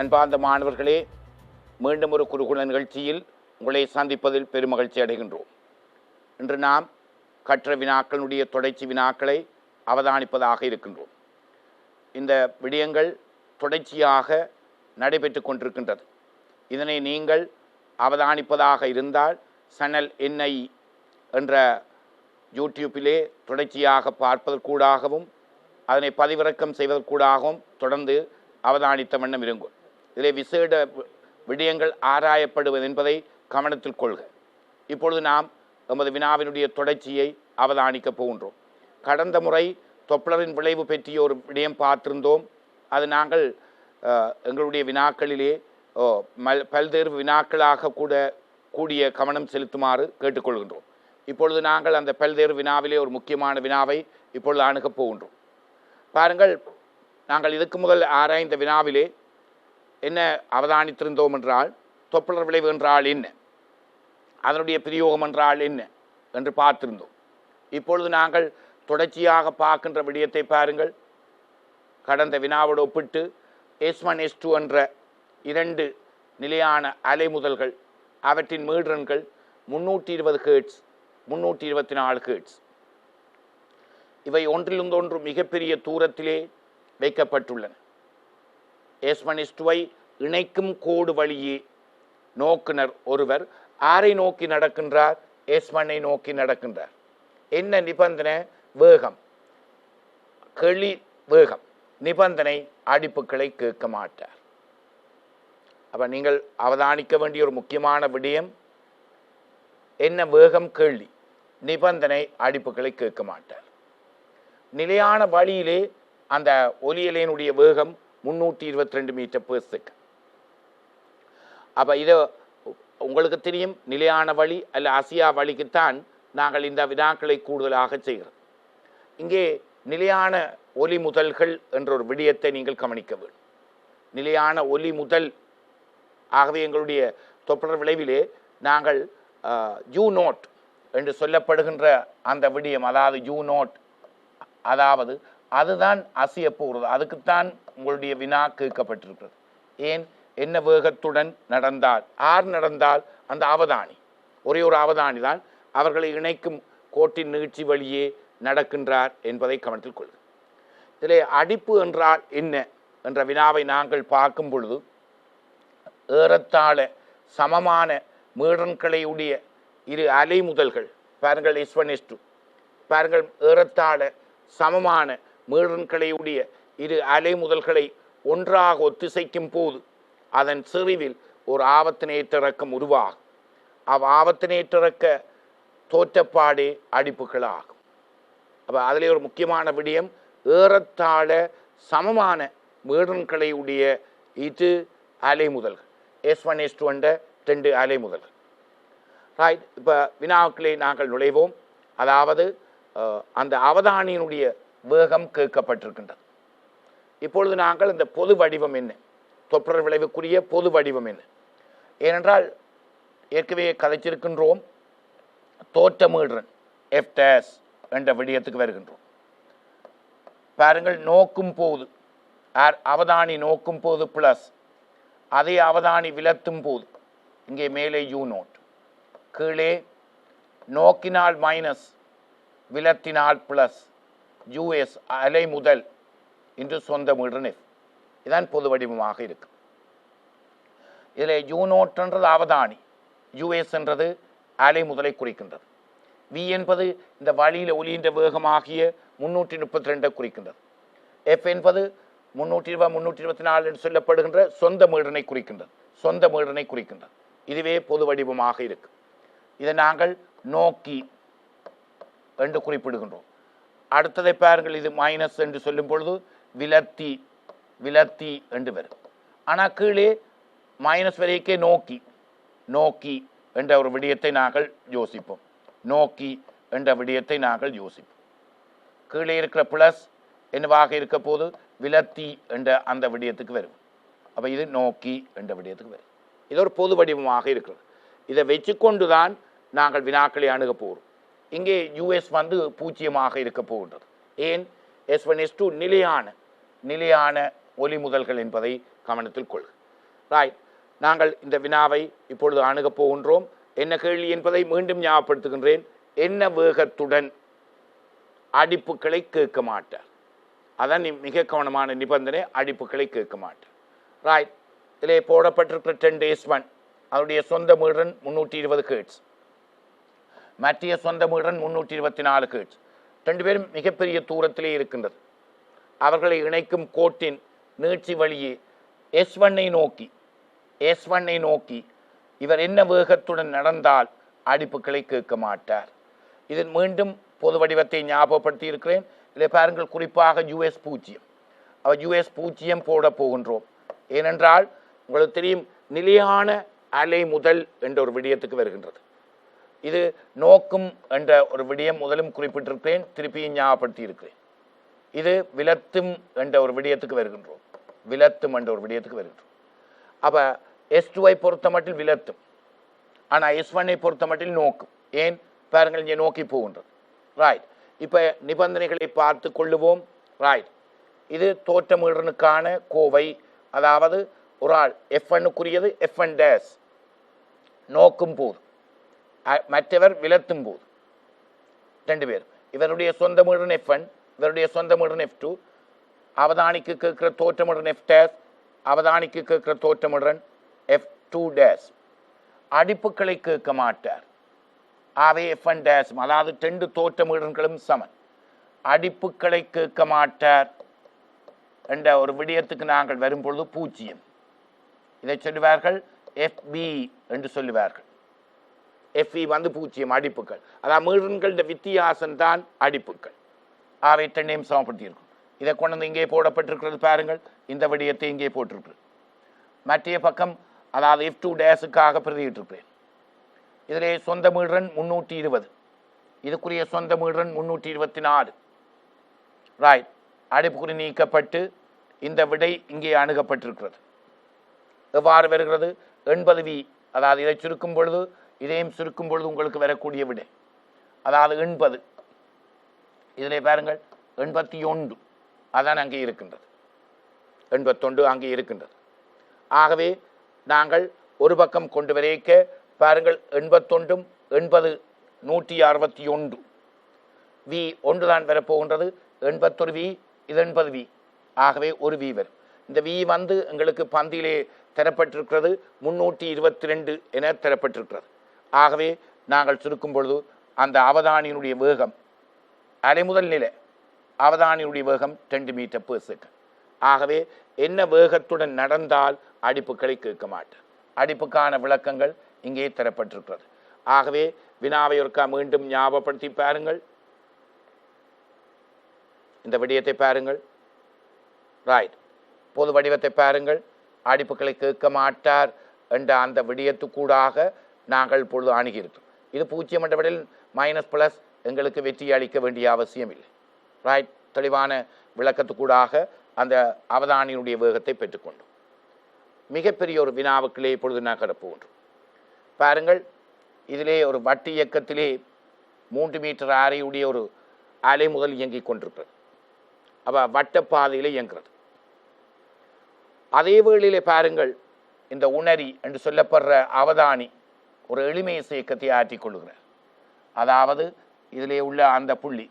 அன்பார்ந்த மாணவர்களே, மீண்டும் ஒரு குருகுல நிகழ்ச்சியில் உங்களை சந்திப்பதில் பெருமகிழ்ச்சி அடைகின்றோம். இன்று நாம் கற்ற வினாக்களுடைய தொடர்ச்சி வினாக்களை அவதானிப்பதாக இருக்கின்றோம். இந்த விடயங்கள் தொடர்ச்சியாக நடைபெற்று கொண்டிருக்கின்றது. இதனை நீங்கள் அவதானிப்பதாக இருந்தால் சேனல் NI என்ற யூடியூப்பிலே தொடர்ச்சியாக பார்ப்பதற்கூடாகவும் அதனை பதிவிறக்கம் செய்வதற்கூடாகவும் தொடர்ந்து அவதானித்த வண்ணம் இருங்கள். இதிலே விசேட விடயங்கள் ஆராயப்படுவது என்பதை கவனத்தில் கொள்க. இப்பொழுது நாம் எமது வினாவினுடைய தொடர்ச்சியை அவதானிக்கப் போகின்றோம். கடந்த முறை தொப்ளரின் விளைவு பற்றிய ஒரு விடயம் பார்த்திருந்தோம். அது நாங்கள் எங்களுடைய வினாக்களிலே பல்வேறு வினாக்களாக கூடிய கவனம் செலுத்துமாறு கேட்டுக்கொள்கின்றோம். இப்பொழுது நாங்கள் அந்த பல்வேறு வினாவிலே ஒரு முக்கியமான வினாவை இப்பொழுது அணுகப் போகின்றோம். பாருங்கள், நாங்கள் இதுக்கு முதல் ஆராய்ந்த வினாவிலே என்ன அவதானித்திருந்தோம் என்றால், தொப்ளர் விளைவு என்றால் என்ன, அதனுடைய பிரயோகம் என்றால் என்ன என்று பார்த்திருந்தோம். இப்பொழுது நாங்கள் தொடர்ச்சியாக பார்க்கின்ற விடயத்தை பாருங்கள். கடந்த வினாவோடு ஒப்பிட்டு S1 S2 என்ற இரண்டு நிலையான அலைமுதல்கள், அவற்றின் மீள்ரன்கள் 320 ஹெர்ட்ஸ் 324 ஹெர்ட்ஸ், இவை ஒன்றிலிருந்தொன்று மிகப்பெரிய தூரத்திலே வைக்கப்பட்டுள்ளன. S1 S2 இணைக்கும் கோடு வழியே நோக்குனர் ஒருவர் ஆரை நோக்கி நடக்கின்றார்? S1 நோக்கி நடக்கின்றார். என்ன நிபந்தனை? வேகம், கெளி வேகம். நிபந்தனை அடிப்புகளை கேட்க மாட்டார். அப்ப நீங்கள் அவதானிக்க வேண்டிய ஒரு முக்கியமான விடயம் என்ன? வேகம், கேள்வி. நிபந்தனை அடிப்புகளை கேட்க மாட்டார். நிலையான வழியிலே அந்த ஒலியலையினுடைய வேகம் 322 மீட்டர் பெர் செகண்ட். அப்போ இதை உங்களுக்கு தெரியும், நிலையான வழி அல்ல அசியா வழிக்குத்தான் நாங்கள் இந்த வினாக்களை கூடுதலாக செய்கிறோம். இங்கே நிலையான ஒலி முதல்கள் என்ற ஒரு விடயத்தை நீங்கள் கவனிக்க வேண்டும். நிலையான ஒலி முதல். ஆகவே எங்களுடைய தொப்ளர் விளைவிலே நாங்கள் U0 என்று சொல்லப்படுகின்ற அந்த விடயம், அதாவது U0, அதாவது அதுதான் அசிய போகிறது. அதுக்குத்தான் உங்களுடைய வினா கேட்கப்பட்டிருக்கிறது. ஏன்? என்ன வேகத்துடன் நடந்தால், ஆர் நடந்தால் அந்த அவதானி, ஒரே ஒரு அவதானி தான் அவர்களை இணைக்கும் கோட்டின் நீட்சி வழியே நடக்கின்றார் என்பதை கவனத்தில் கொள்ளுங்கள். இதிலே அடிப்பு என்றால் என்ன என்ற வினாவை நாங்கள் பார்க்கும் பொழுது, ஏறத்தாழ சமமான மீளன்களையுடைய இரு அலைமுதல்கள் பாருங்கள், S1 S2 பாருங்கள், ஏறத்தாழ சமமான மீளன்களையுடைய இரு அலைமுதல்களை ஒன்றாக ஒத்திசைக்கும் போது அதன் செறிவில் ஒரு ஆவர்த்தனேற்றிறக்கம் உருவாகும். ஆவர்த்தனேற்றிறக்க தோற்றப்பாடே அடிப்புகளாகும். அப்போ அதிலே ஒரு முக்கியமான விடயம், ஏறத்தாழ சமமான மீளன்களையுடைய இது அலைமுதல்கள். S1 S2 என்ற ரெண்டு அலைமுதல்கள். ரைட். இப்போ வினாக்களை நாங்கள் நுழைவோம். அதாவது அந்த அவதானியினுடைய வேகம் கேட்கப்பட்டிருக்கின்றது. இப்பொழுது நாங்கள் இந்த பொது வடிவம் என்ன, தொப்ளர் விளைவுக்குரிய பொது வடிவம் என்ன? ஏனென்றால் ஏற்கனவே கதைச்சிருக்கின்றோம். தோற்ற மீள்ரன் F' என்ற விடயத்துக்கு வருகின்றோம். பாருங்கள், நோக்கும் போது அவதானி நோக்கும் போது பிளஸ், அதே அவதானி விலத்தும் போது இங்கே மேலே U0, கீழே நோக்கினால் மைனஸ், விலத்தினால் பிளஸ், US அலை முதல் இன்று சொந்த மீள்ரன் F. இதான் பொது வடிவமாக இருக்கு. இதில் U0 என்றது அவதானி, US என்றது அலை முதலை குறிக்கின்றது. V என்பது இந்த வழியில் ஒலியின் வேகமாகிய 332 குறிக்கின்றது. F என்பது 320 324 என்று சொல்லப்படுகின்ற சொந்த மீள்ரனை குறிக்கின்றது. சொந்த மீள்ரனை குறிக்கின்றது. இதுவே பொது வடிவமாக இருக்கு. இதை நாங்கள் நோக்கி என்று குறிப்பிடுகின்றோம். அடுத்ததை பாருங்கள், இது மைனஸ் என்று சொல்லும் பொழுது விலத்தி, விலத்தி என்று வரும். ஆனால் கீழே மைனஸ் வரைக்கே நோக்கி, நோக்கி என்ற ஒரு விடயத்தை நாங்கள் யோசிப்போம். நோக்கி என்ற விடயத்தை நாங்கள் யோசிப்போம். கீழே இருக்கிற பிளஸ் என்னவாக இருக்க போது விலத்தி என்ற அந்த விடயத்துக்கு வரும். அப்போ இது நோக்கி என்ற விடயத்துக்கு வரும். இது ஒரு பொது வடிவமாக இருக்கிறது. இதை வச்சுக்கொண்டு தான் நாங்கள் வினாக்களை அணுக போகிறோம். இங்கே US வந்து 0 இருக்க போகின்றது. ஏன்? S1 S2 நிலையான ஒலி முதல்கள் என்பதை கவனத்தில் கொள்க. ரைட், நாங்கள் இந்த வினாவை இப்பொழுது அணுகப் போகின்றோம். என்ன கேள்வி என்பதை மீண்டும் ஞாபகப்படுத்துகின்றேன். என்ன வேகத்துடன் அடிப்புகளை கேட்க மாட்டார்? அதான் மிக கவனமான நிபந்தனை, அடிப்புகளை கேட்க மாட்டார். ரைட், இதிலே போடப்பட்டிருக்கிற 10 அதனுடைய சொந்த மீடன் 320 ஹெர்ட்ஸ், மற்ற சொந்த மீடன் 324 ஹெர்ட்ஸ். ரெண்டு பேரும் மிகப்பெரிய தூரத்திலே இருக்கின்றது. அவர்களை இணைக்கும் கோட்டின் நீட்சி வழியே S1 நோக்கி இவர் என்ன வேகத்துடன் நடந்தால் அடிப்புகளை கேட்க மாட்டார்? இதில் மீண்டும் பொது வடிவத்தை ஞாபகப்படுத்தி இருக்கிறேன். இதில் பாருங்கள், குறிப்பாக US0. அவர் US0 போட போகின்றோம். ஏனென்றால் உங்களுக்கு தெரியும், நிலையான அலை முதல் என்ற ஒரு விடயத்துக்கு வருகின்றது. இது நோக்கும் என்ற ஒரு விடயம் முதலும் குறிப்பிட்டிருக்கிறேன், திருப்பியும் ஞாபகப்படுத்தி இருக்கிறேன். இது விலத்தும் என்ற ஒரு விடயத்துக்கு வருகின்றோம். அப்போ S2 பொறுத்த மட்டில் விலத்தும், ஆனால் S1 பொறுத்த மட்டில் நோக்கும். ஏன் பாருங்கள், இங்கே நோக்கி போகின்றது. ரைட், இப்போ நிபந்தனைகளை பார்த்து கொள்ளுவோம். ரைட், இது தோற்றமீடனுக்கான கோவை. அதாவது ஒரு ஆள் F1க்குரியது F1' நோக்கும் போது, மற்றவர் விலத்தும் போது, ரெண்டு பேர். இவருடைய சொந்த மீடன் F1, இவருடைய சொந்த மீடன் F2. அவதானிக்கு கேட்கிற தோற்றமுடன் F', அவதானிக்கு கேட்கிற தோற்றமுடன் F2'. அடிப்புகளை கேட்க மாட்டார். ஆவே F1', அதாவது 2 தோற்றமீடன்களும் சமன். அடிப்புகளை கேட்க மாட்டார் என்ற ஒரு விடயத்துக்கு நாங்கள் வரும்பொழுது 0. இதை சொல்லுவார்கள் FB என்று சொல்லுவார்கள். FE 0 அடிப்புகள். அதாவது மீடன்கள வித்தியாசம் தான் அடிப்புகள். ஆவை 2 சமப்படுத்தி இருக்கும். இதை கொண்டு வந்து இங்கே போடப்பட்டிருக்கிறது பாருங்கள், இந்த விடயத்தை இங்கே போட்டிருக்கு. மற்ற பக்கம் அதாவது F2'க்காக பிரதியிட்டிருக்கிறேன். இதிலே சொந்த மீடன் 320, இதுக்குரிய சொந்த மீடன் 324. ரைட், அடிப்புக்குறி நீக்கப்பட்டு இந்த விடை இங்கே அணுகப்பட்டிருக்கிறது. எவ்வாறு வருகிறது? 80V. அதாவது இதை சுருக்கும் பொழுது இதையும் சுருக்கும் பொழுது உங்களுக்கு வரக்கூடிய விடை அதாவது 80. இதிலே பாருங்கள் 81, அதான் அங்கே இருக்கின்றது. 81 அங்கே இருக்கின்றது. ஆகவே நாங்கள் ஒரு பக்கம் கொண்டு வரைக்க பாருங்கள், 81 80 161 V ஒன்று தான் வரப்போகின்றது. 81V, இது 80V. ஆகவே ஒரு V வரும். இந்த V எங்களுக்கு பந்தியிலே தரப்பட்டிருக்கிறது 322 என தரப்பட்டிருக்கிறது. ஆகவே நாங்கள் சுருக்கும் பொழுது அந்த அவதானியினுடைய வேகம், அலைமுதல் நிலை அவதானியுடைய வேகம் 2 மீட்டர்/செகண்ட். ஆகவே என்ன வேகத்துடன் நடந்தால் அடிப்புகளை கேட்க மாட்டார்? அடிப்புக்கான விளக்கங்கள் இங்கே தரப்பட்டிருக்கிறது. ஆகவே வினாவை ஒருக்கா மீண்டும் ஞாபகப்படுத்தி பாருங்கள், இந்த விடயத்தை பாருங்கள். ரைட், பொது வடிவத்தை பாருங்கள். அடிப்புகளை கேட்க மாட்டார் என்ற அந்த விடயத்துக்கூடாக நாங்கள் பொழுது அணுகியிருக்கிறோம். இது 0 என்ற விடையில் -+ எங்களுக்கு வெற்றி அளிக்க வேண்டிய அவசியம் இல்லை. ரைட், தெளிவான விளக்கத்துக்கூடாக அந்த அவதானியினுடைய வேகத்தை பெற்றுக்கொண்டோம். மிகப்பெரிய ஒரு வினாவுக்களே இப்பொழுது நான் கடப்புகின்றோம். பாருங்கள், இதிலே ஒரு வட்டு இயக்கத்திலே 3 மீட்டர் ஆரையுடைய ஒரு அலை முதல் இயங்கிக் கொண்டிருக்கிறது. அப்போ வட்டப்பாதையில் இயங்குகிறது. அதே வேளையிலே பாருங்கள், இந்த உணரி என்று சொல்லப்படுற அவதானி ஒரு எளிமைய இயக்கத்தை ஆற்றிக் கொள்ளுகிறார். அதாவது இதிலே உள்ள அந்த புள்ளி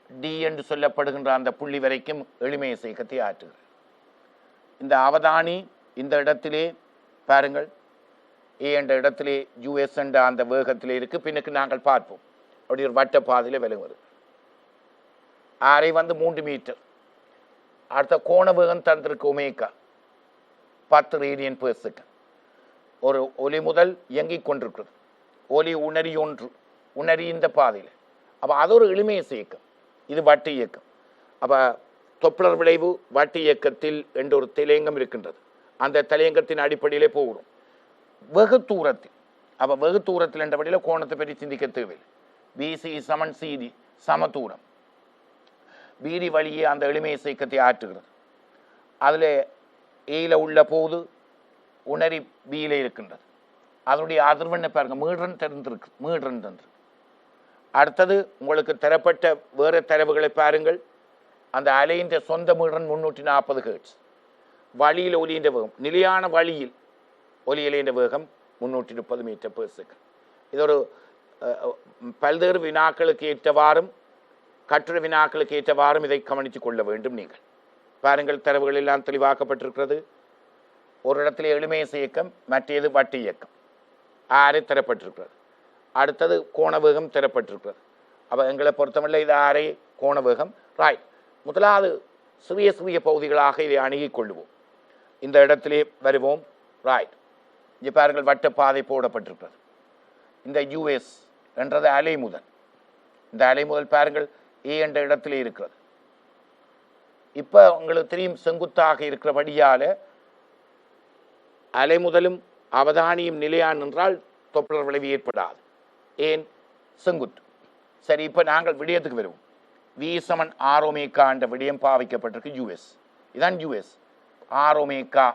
D என்று சொல்லப்படுகின்ற அந்த புள்ளி வரைக்கும் எளிமைய இயக்கத்தை ஆற்றுகிறார். இந்த அவதானி இந்த இடத்திலே பாருங்கள், A என்ற இடத்திலே US என்ற அந்த வேகத்திலே இருக்கு. பின்னுக்கு நாங்கள் பார்ப்போம். அப்படி ஒரு வட்ட பாதையில் விலகுவது. ஆரை 3 மீட்டர். அடுத்த கோண வேகம் தந்திருக்கு ஒமேகா 10 ரேடியன்/செகண்ட். ஒரு ஒலி முதல் இயங்கிக் கொண்டிருக்கிறது. ஒலி உணரி ஒன்று, உணரி இந்த பாதையில். அப்போ அது ஒரு எளிமைய இயக்கம், இது வட்டு இயக்கம். அப்போ தொப்ளர் விளைவு வட்டு இயக்கத்தில் என்ற ஒரு தலையங்கம் இருக்கின்றது. அந்த தலையங்கத்தின் அடிப்படையிலே போகிறோம். வெகு தூரத்தில், அப்போ வெகு தூரத்தில் என்ற வழியில் கோணத்தை பற்றி சிந்திக்க தேவையில்லை. BC = CD, சம தூரம். BD வழியே அந்த எளிமைய இயக்கத்தை ஆற்றுகிறது. அதில் ஏல உள்ள போது உணரி பியில் இருக்கின்றது. அதனுடைய அதிர்வெண்ணை பாருங்கள், மீடன் தந்திருக்கு. அடுத்தது உங்களுக்கு தரப்பட்ட வேறு தரவுகளை பாருங்கள். அந்த அலையின் சொந்த மீடன் 340 ஹெர்ட்ஸ். வழியில் ஒலியின் வேகம், நிலையான வழியில் ஒலியலின் வேகம் 330 மீட்டர் பெர் செகண்ட். இது ஒரு பல்வேறு வினாக்களுக்கு ஏற்றவாறும் கட்டுரை வினாக்களுக்கு ஏற்றவாறும் இதை கவனித்துக் கொள்ள வேண்டும். நீங்கள் பாருங்கள், தரவுகள் எல்லாம் தெளிவாக்கப்பட்டிருக்கிறது. ஒரு இடத்துல எளிமையச இயக்கம், மற்றது வட்டு இயக்கம் ஆறு தரப்பட்டிருக்கிறது. அடுத்தது கோணவேகம் தரப்பட்டிருக்கிறது. அப்போ எங்களை பொறுத்தவரை இது ஆரை கோணவேகம். ரைட், முதலாவது சிறிய சிறிய பகுதிகளாக இதை அணுகிக் கொள்வோம். இந்த இடத்திலே வருவோம். ரைட், இங்கே பாருங்கள், வட்டப்பாதை போடப்பட்டிருக்கிறது. இந்த யூஎஸ் என்றது அலைமுதல். இந்த அலைமுதல் பாருங்கள் ஏ என்ற இடத்திலே இருக்கிறது. இப்போ உங்களுக்கு தெரியும், செங்குத்தாக இருக்கிறபடியால் அலைமுதலும் அவதானியும் நிலையான் என்றால் தொப்பலர் விளைவு ஏற்படாது. ஏன்? செங்குத்து. சரி, இப்போ நாங்கள் விடயத்துக்கு வருவோம். வி சமன் ஆரோமேக்கா என்ற விடயம் பாவிக்கப்பட்டிருக்கு. யூஎஸ் இதான் யூஎஸ். ஆரோமேக்கா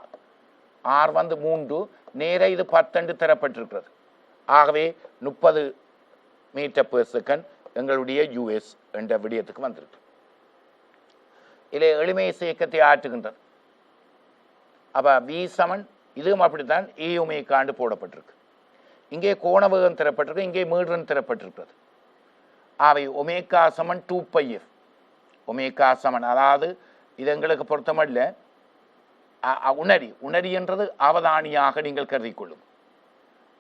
ஆர் வந்து 3, நேர இது 10 தரப்பட்டிருக்கிறது. ஆகவே 30 மீட்டர் பெர் செகண்ட் எங்களுடைய யூஎஸ் என்ற விடயத்துக்கு வந்திருக்கு. இதில் எளிமையச இயக்கத்தை ஆற்றுகின்றது. அப்போ வி சமன் இதுவும் அப்படித்தான் ஏ ஒமேகாண்டு போடப்பட்டிருக்கு. இங்கே கோணவேகம் தரப்பட்டிருக்கு, இங்கே மீடுரன் தரப்பட்டிருக்கிறது. அவை ஒமேகா சமன் 2πf. ஒமேகா சமன், அதாவது இது எங்களுக்கு பொருத்தமல்ல, உணரி என்றது அவதானியாக நீங்கள் கருதி கொள்ளுங்க.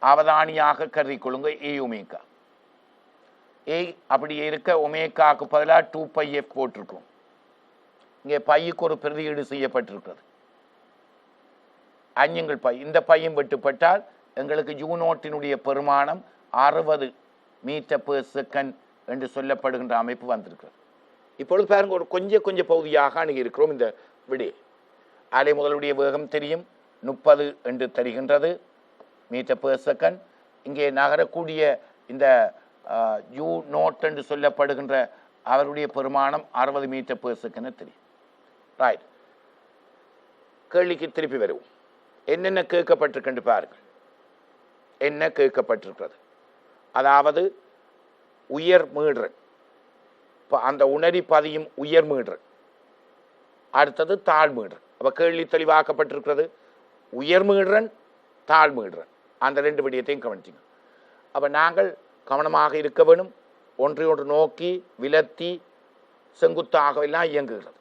அவதானியாக கருதி கொள்ளுங்க ஏ ஒமேகா. ஏ அப்படியே இருக்க ஒமேகாவுக்கு பதிலாக 2πf போட்டிருக்கோம். இங்கே பையுக்கு ஒரு பிரதியீடு செய்யப்பட்டிருக்கிறது. அஞ்சுங்கள் பை, இந்த பையும் வெட்டுப்பட்டால் எங்களுக்கு யூனோட்டினுடைய பெருமானம் 60 மீட்டர் பெர் செகண்ட் என்று சொல்லப்படுகின்ற அமைப்பு வந்திருக்கிறது. இப்பொழுது பாருங்க, ஒரு கொஞ்சம் பகுதியாக அணுகி இருக்கிறோம். இந்த விடை அலை முதலுடைய வேகம் தெரியும், 30 என்று தருகின்றது மீட்டர் பெர் செகண்ட். இங்கே நகரக்கூடிய இந்த யூ நோட் என்று சொல்லப்படுகின்ற அவருடைய பெருமானம் 60 மீட்டர் பெர் செகண்ட் தெரியும். ரைட், கேள்விக்கு திருப்பி வருவோம். என்னென்ன கேட்கப்பட்டிருக்கின்ற பாருங்கள். என்ன கேட்கப்பட்டிருக்கிறது? அதாவது உயர் மீடுறன், அந்த உணரி பதியும் உயர் மீடுறன், அடுத்தது தாழ் மீடுறன். அப்போ கேள்வி தெளிவாக்கப்பட்டிருக்கிறது. உயர் மீடுறன், தாழ் மீடுறன், அந்த 2 விடயத்தையும் கவனிச்சிங்க. அப்போ நாங்கள் கவனமாக இருக்க வேணும். ஒன்றை ஒன்று நோக்கி விலத்தி செங்குத்தாக எல்லாம் இயங்குகிறது.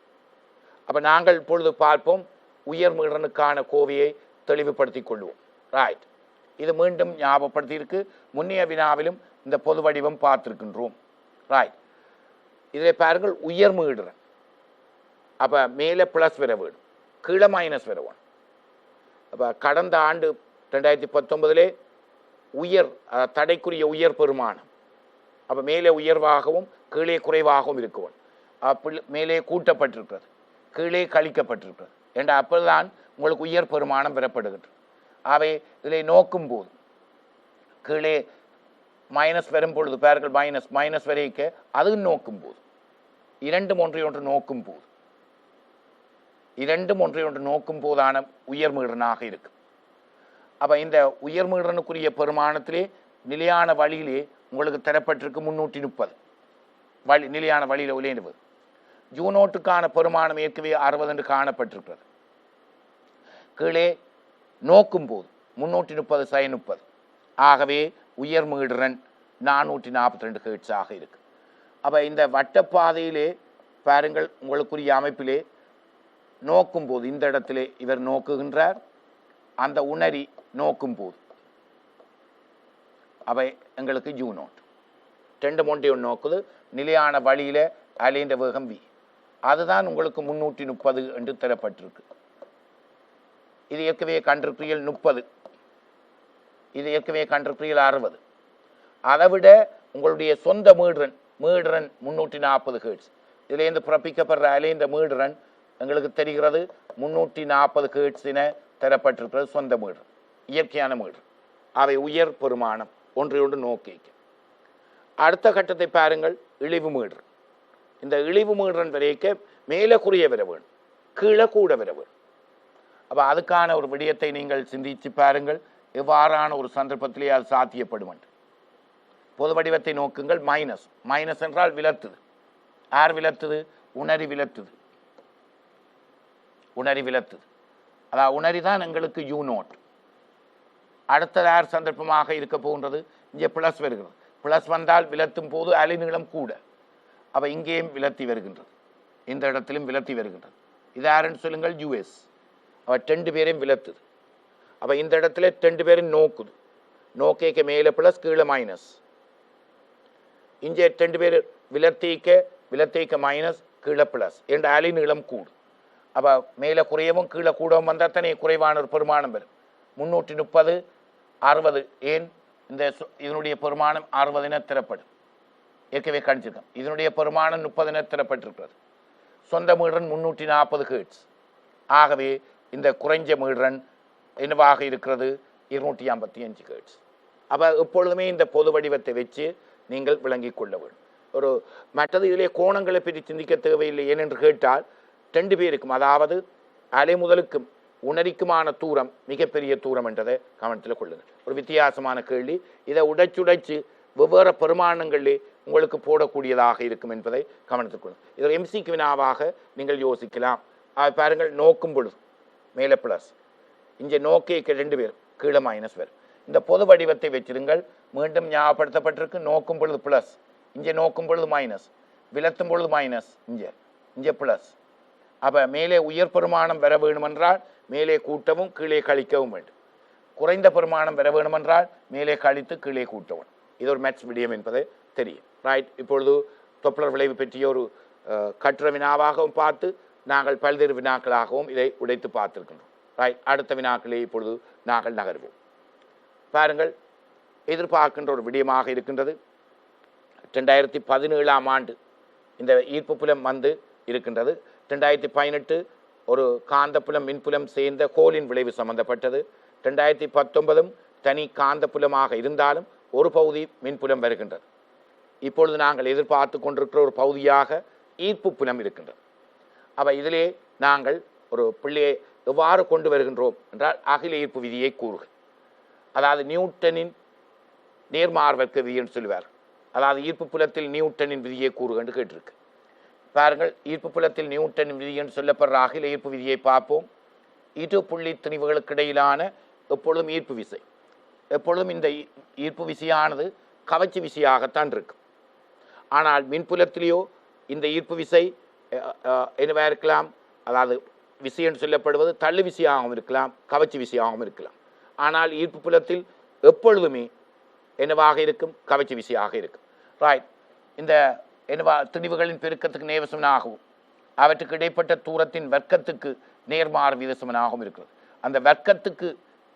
அப்போ நாங்கள் இப்பொழுது பார்ப்போம், உயர் மீடுறனுக்கான கோவையை தெளிவுபடுத்திக் கொள்வோம். ரைட், இது மீண்டும் ஞாபகப்படுத்தியிருக்கு. முன்னைய வினாவிலும் இந்த பொது வடிவம் பார்த்துருக்கின்றோம். ரைட், இதில் பாருங்கள், உயர் மீடுறன். அப்போ மேலே ப்ளஸ் வர வேணும், கீழே மைனஸ் வர வேணும். அப்போ கடந்த ஆண்டு 2019 உயர் தடைக்குரிய உயர் பெருமானம், அப்போ மேலே உயர்வாகவும் கீழே குறைவாகவும் இருக்குவோம். மேலே கூட்டப்பட்டிருக்கிறது, கீழே கழிக்கப்பட்டிருக்கிறது என்ற அப்போதான் உங்களுக்கு உயர் பெருமானம் பெறப்படுகின்றது. அவை இதில் நோக்கும் போது கீழே மைனஸ் வரும் பொழுது பாருங்கள், மைனஸ் வரைக்க அது நோக்கும் போது, இரண்டும் ஒன்றை நோக்கும் போது, இரண்டும் ஒன்றை நோக்கும் போதான உயர் மீடனாக இருக்கும். அப்போ இந்த உயர் மீடனுக்குரிய பெருமானத்திலே நிலையான வழியிலே உங்களுக்கு தரப்பட்டிருக்கு 330 வழி, நிலையான வழியில் உலேண்டுவது. ஜூனோட்டுக்கான பெருமானம் ஏற்கனவே 60 என்று காணப்பட்டிருக்கிறது. கீழே நோக்கும் போது 330 sin 30, ஆகவே உயர் மீடுறன் 442 ஹெர்ட்ஸ் ஆக இருக்கு. அப்போ இந்த வட்டப்பாதையிலே பாருங்கள், உங்களுக்குரிய அமைப்பிலே நோக்கும் போது இந்த இடத்திலே இவர் நோக்குகின்றார், அந்த உணரி நோக்கும் போது அவை எங்களுக்கு யூ நோட் 2 மொண்டையும் நோக்குது. நிலையான வழியில அலைந்த வேகம் வி, அதுதான் உங்களுக்கு 330 என்று தரப்பட்டிருக்கு. இது ஏற்கனவே கண்டிருக்கிறீர்கள் 30, இது ஏற்கனவே கண்டிருக்கிறீர்கள் 60. அதை விட உங்களுடைய சொந்த மீடுரன் 340 ஹெர்ட்ஸ். இதிலேருந்து பிறப்பிக்கப்படுற அலைந்த மீடுரன் எங்களுக்கு தெரிகிறது 340 ஹெர்ட்ஸ் என தரப்பட்டிருக்கிறது. சொந்த மீடுரன், இயற்கையான மீடுரன், அவை உயர் பெருமானம் ஒன்றையொன்று நோக்கி. அடுத்த கட்டத்தை பாருங்கள், இழிவு மீடுரன். இந்த இழிவு மீடுரன் வரைக்க மேலே குறைய வர வேணும், கீழே கூட வர வேணும். அப்போ அதுக்கான ஒரு விடயத்தை நீங்கள் சிந்தித்து பாருங்கள், எவ்வாறான ஒரு சந்தர்ப்பத்திலே அது சாத்தியப்படும் என்று. பொது வடிவத்தை நோக்குங்கள். மைனஸ் என்றால் விலத்துது. யார் விலத்துது? உணரி விலத்துது. அதாவது உணரி தான் எங்களுக்கு யூ நோட். அடுத்த யார் சந்தர்ப்பமாக இருக்க போகின்றது? இங்கே ப்ளஸ் வருகிறது. ப்ளஸ் வந்தால் விலத்தும் போது அலைநீளம் கூட. அப்போ இங்கேயும் விலத்தி வருகின்றது, இந்த இடத்திலும் விலத்தி வருகின்றது. இது யாருன்னு சொல்லுங்கள்? யூஎஸ். அவள் 2 பேரையும் விலத்துது. அப்போ இந்த இடத்துல 2 பேரும் நோக்குது. நோக்கேக்க மேலே ப்ளஸ் கீழே மைனஸ். இங்கே 2 பேர் விலத்தேக்க மைனஸ் கீழே ப்ளஸ் என்ற அலைநீளம் கூடும். அப்போ மேலே குறையவும் கீழே கூடவும் வந்தால் தானே குறைவான ஒரு பெருமானம் வரும். 330 60. ஏன் இந்த இதனுடைய பெருமானம் 60 என திறப்படும். ஏற்கனவே கணிச்சிருக்கோம். இதனுடைய பெருமானம் 30 என திறப்பட்டிருக்கிறது. சொந்த மீடுரன் 340 ஹெர்ட்ஸ். ஆகவே இந்த குறைஞ்ச மீடுரன் என்னவாக இருக்கிறது? 255 ஹெர்ட்ஸ். அப்போ எப்பொழுதுமே இந்த பொது வடிவத்தை வச்சு நீங்கள் விளங்கிக் கொள்ள வேண்டும். ஒரு மற்றது இதிலே கோணங்களை பற்றி சிந்திக்க தேவையில்லை. ஏனென்று கேட்டால் 2 பேருக்கும், அதாவது அலை முதலுக்கும் உணரிக்குமான தூரம் மிகப்பெரிய தூரம் என்றதை கவனத்தில் கொள்ளுங்கள். ஒரு வித்தியாசமான கேள்வி. இதை உடைச்சு வெவ்வேறு பெருமானங்களிலே உங்களுக்கு போடக்கூடியதாக இருக்கும் என்பதை கவனத்தில் கொள்ளுங்கள். இது ஒரு எம்சிக்கு வினாவாக நீங்கள் யோசிக்கலாம். பாருங்கள், நோக்கும் பொழுது மேலே ப்ளஸ், இங்கே நோக்கேக்க 2 பேர் கீழே மைனஸ் வரும். இந்த பொது வடிவத்தை வச்சிருங்கள். மீண்டும் ஞாபகப்படுத்தப்பட்டிருக்கு. நோக்கும் பொழுது ப்ளஸ், இங்கே நோக்கும் பொழுது மைனஸ், விலத்தும் பொழுது மைனஸ், இங்கே ப்ளஸ். அப்போ மேலே உயர் பெருமானம் வர வேணுமென்றால் மேலே கூட்டவும் கீழே கழிக்கவும் வேண்டும். குறைந்த பெருமானம் வர வேணுமென்றால் மேலே கழித்து கீழே கூட்டவும். இது ஒரு மேட்ச் விடியம் என்பதை தெரியும். ரைட். இப்பொழுது தொப்ளர் விளைவு பற்றிய ஒரு கட்டுரை வினாவாகவும் பார்த்து நாங்கள் பல்வேறு வினாக்களாகவும் இதை உடைத்து பார்த்திருக்கின்றோம். ரைட். அடுத்த வினாக்களே இப்பொழுது நாங்கள் நகர்வோம். பாருங்கள், எதிர்பார்க்கின்ற ஒரு விடயமாக இருக்கின்றது. 2017ஆம் ஆண்டு இந்த ஈர்ப்பு புலம் வந்து இருக்கின்றது. 2018 ஒரு காந்தப்புலம் மின்புலம் சேர்ந்த கோலின் விளைவு சம்பந்தப்பட்டது. 2019 தனி காந்தப்புலமாக இருந்தாலும் ஒரு பகுதி மின்புலம் வருகின்றது. இப்பொழுது நாங்கள் எதிர்பார்த்து கொண்டிருக்கிற ஒரு பகுதியாக ஈர்ப்பு புலம் இருக்கின்றது. அப்போ இதிலே நாங்கள் ஒரு பிள்ளையை எவ்வாறு கொண்டு வருகின்றோம் என்றால் அகில ஈர்ப்பு விதியை கூறுக. அதாவது நியூட்டனின் நேர்மார்வர்க்க விதி என்று சொல்லுவார். அதாவது ஈர்ப்பு புலத்தில் நியூட்டனின் விதியை கூறுக என்று கேட்டிருக்கு. பாருங்கள், ஈர்ப்பு புலத்தில் நியூட்டனின் விதி என்று சொல்லப்படுற அகில ஈர்ப்பு விதியை பார்ப்போம். இரு புள்ளி திணிவுகளுக்கு இடையிலான எப்பொழுதும் ஈர்ப்பு விசை, எப்பொழுதும் இந்த ஈர்ப்பு விசையானது கவர்ச்சி விசையாகத்தான் இருக்கும். ஆனால் மின்புலத்திலேயோ இந்த ஈர்ப்பு விசை என்னவா இருக்கலாம்? அதாவது விசை என்று சொல்லப்படுவது தள்ளு விசையாகவும் இருக்கலாம், கவர்ச்சி விசையாகவும் இருக்கலாம். ஆனால் ஈர்ப்பு புலத்தில் எப்பொழுதுமே என்னவாக இருக்கும்? கவர்ச்சி விசையாக இருக்கும். ரைட். இந்த என்னவா திணிவுகளின் பெருக்கத்துக்கு நேர்சமனாகவும் அவற்றுக்கு இடைப்பட்ட தூரத்தின் வர்க்கத்துக்கு நேர்மாறு வீதசமனாகவும் இருக்கிறது. அந்த வர்க்கத்துக்கு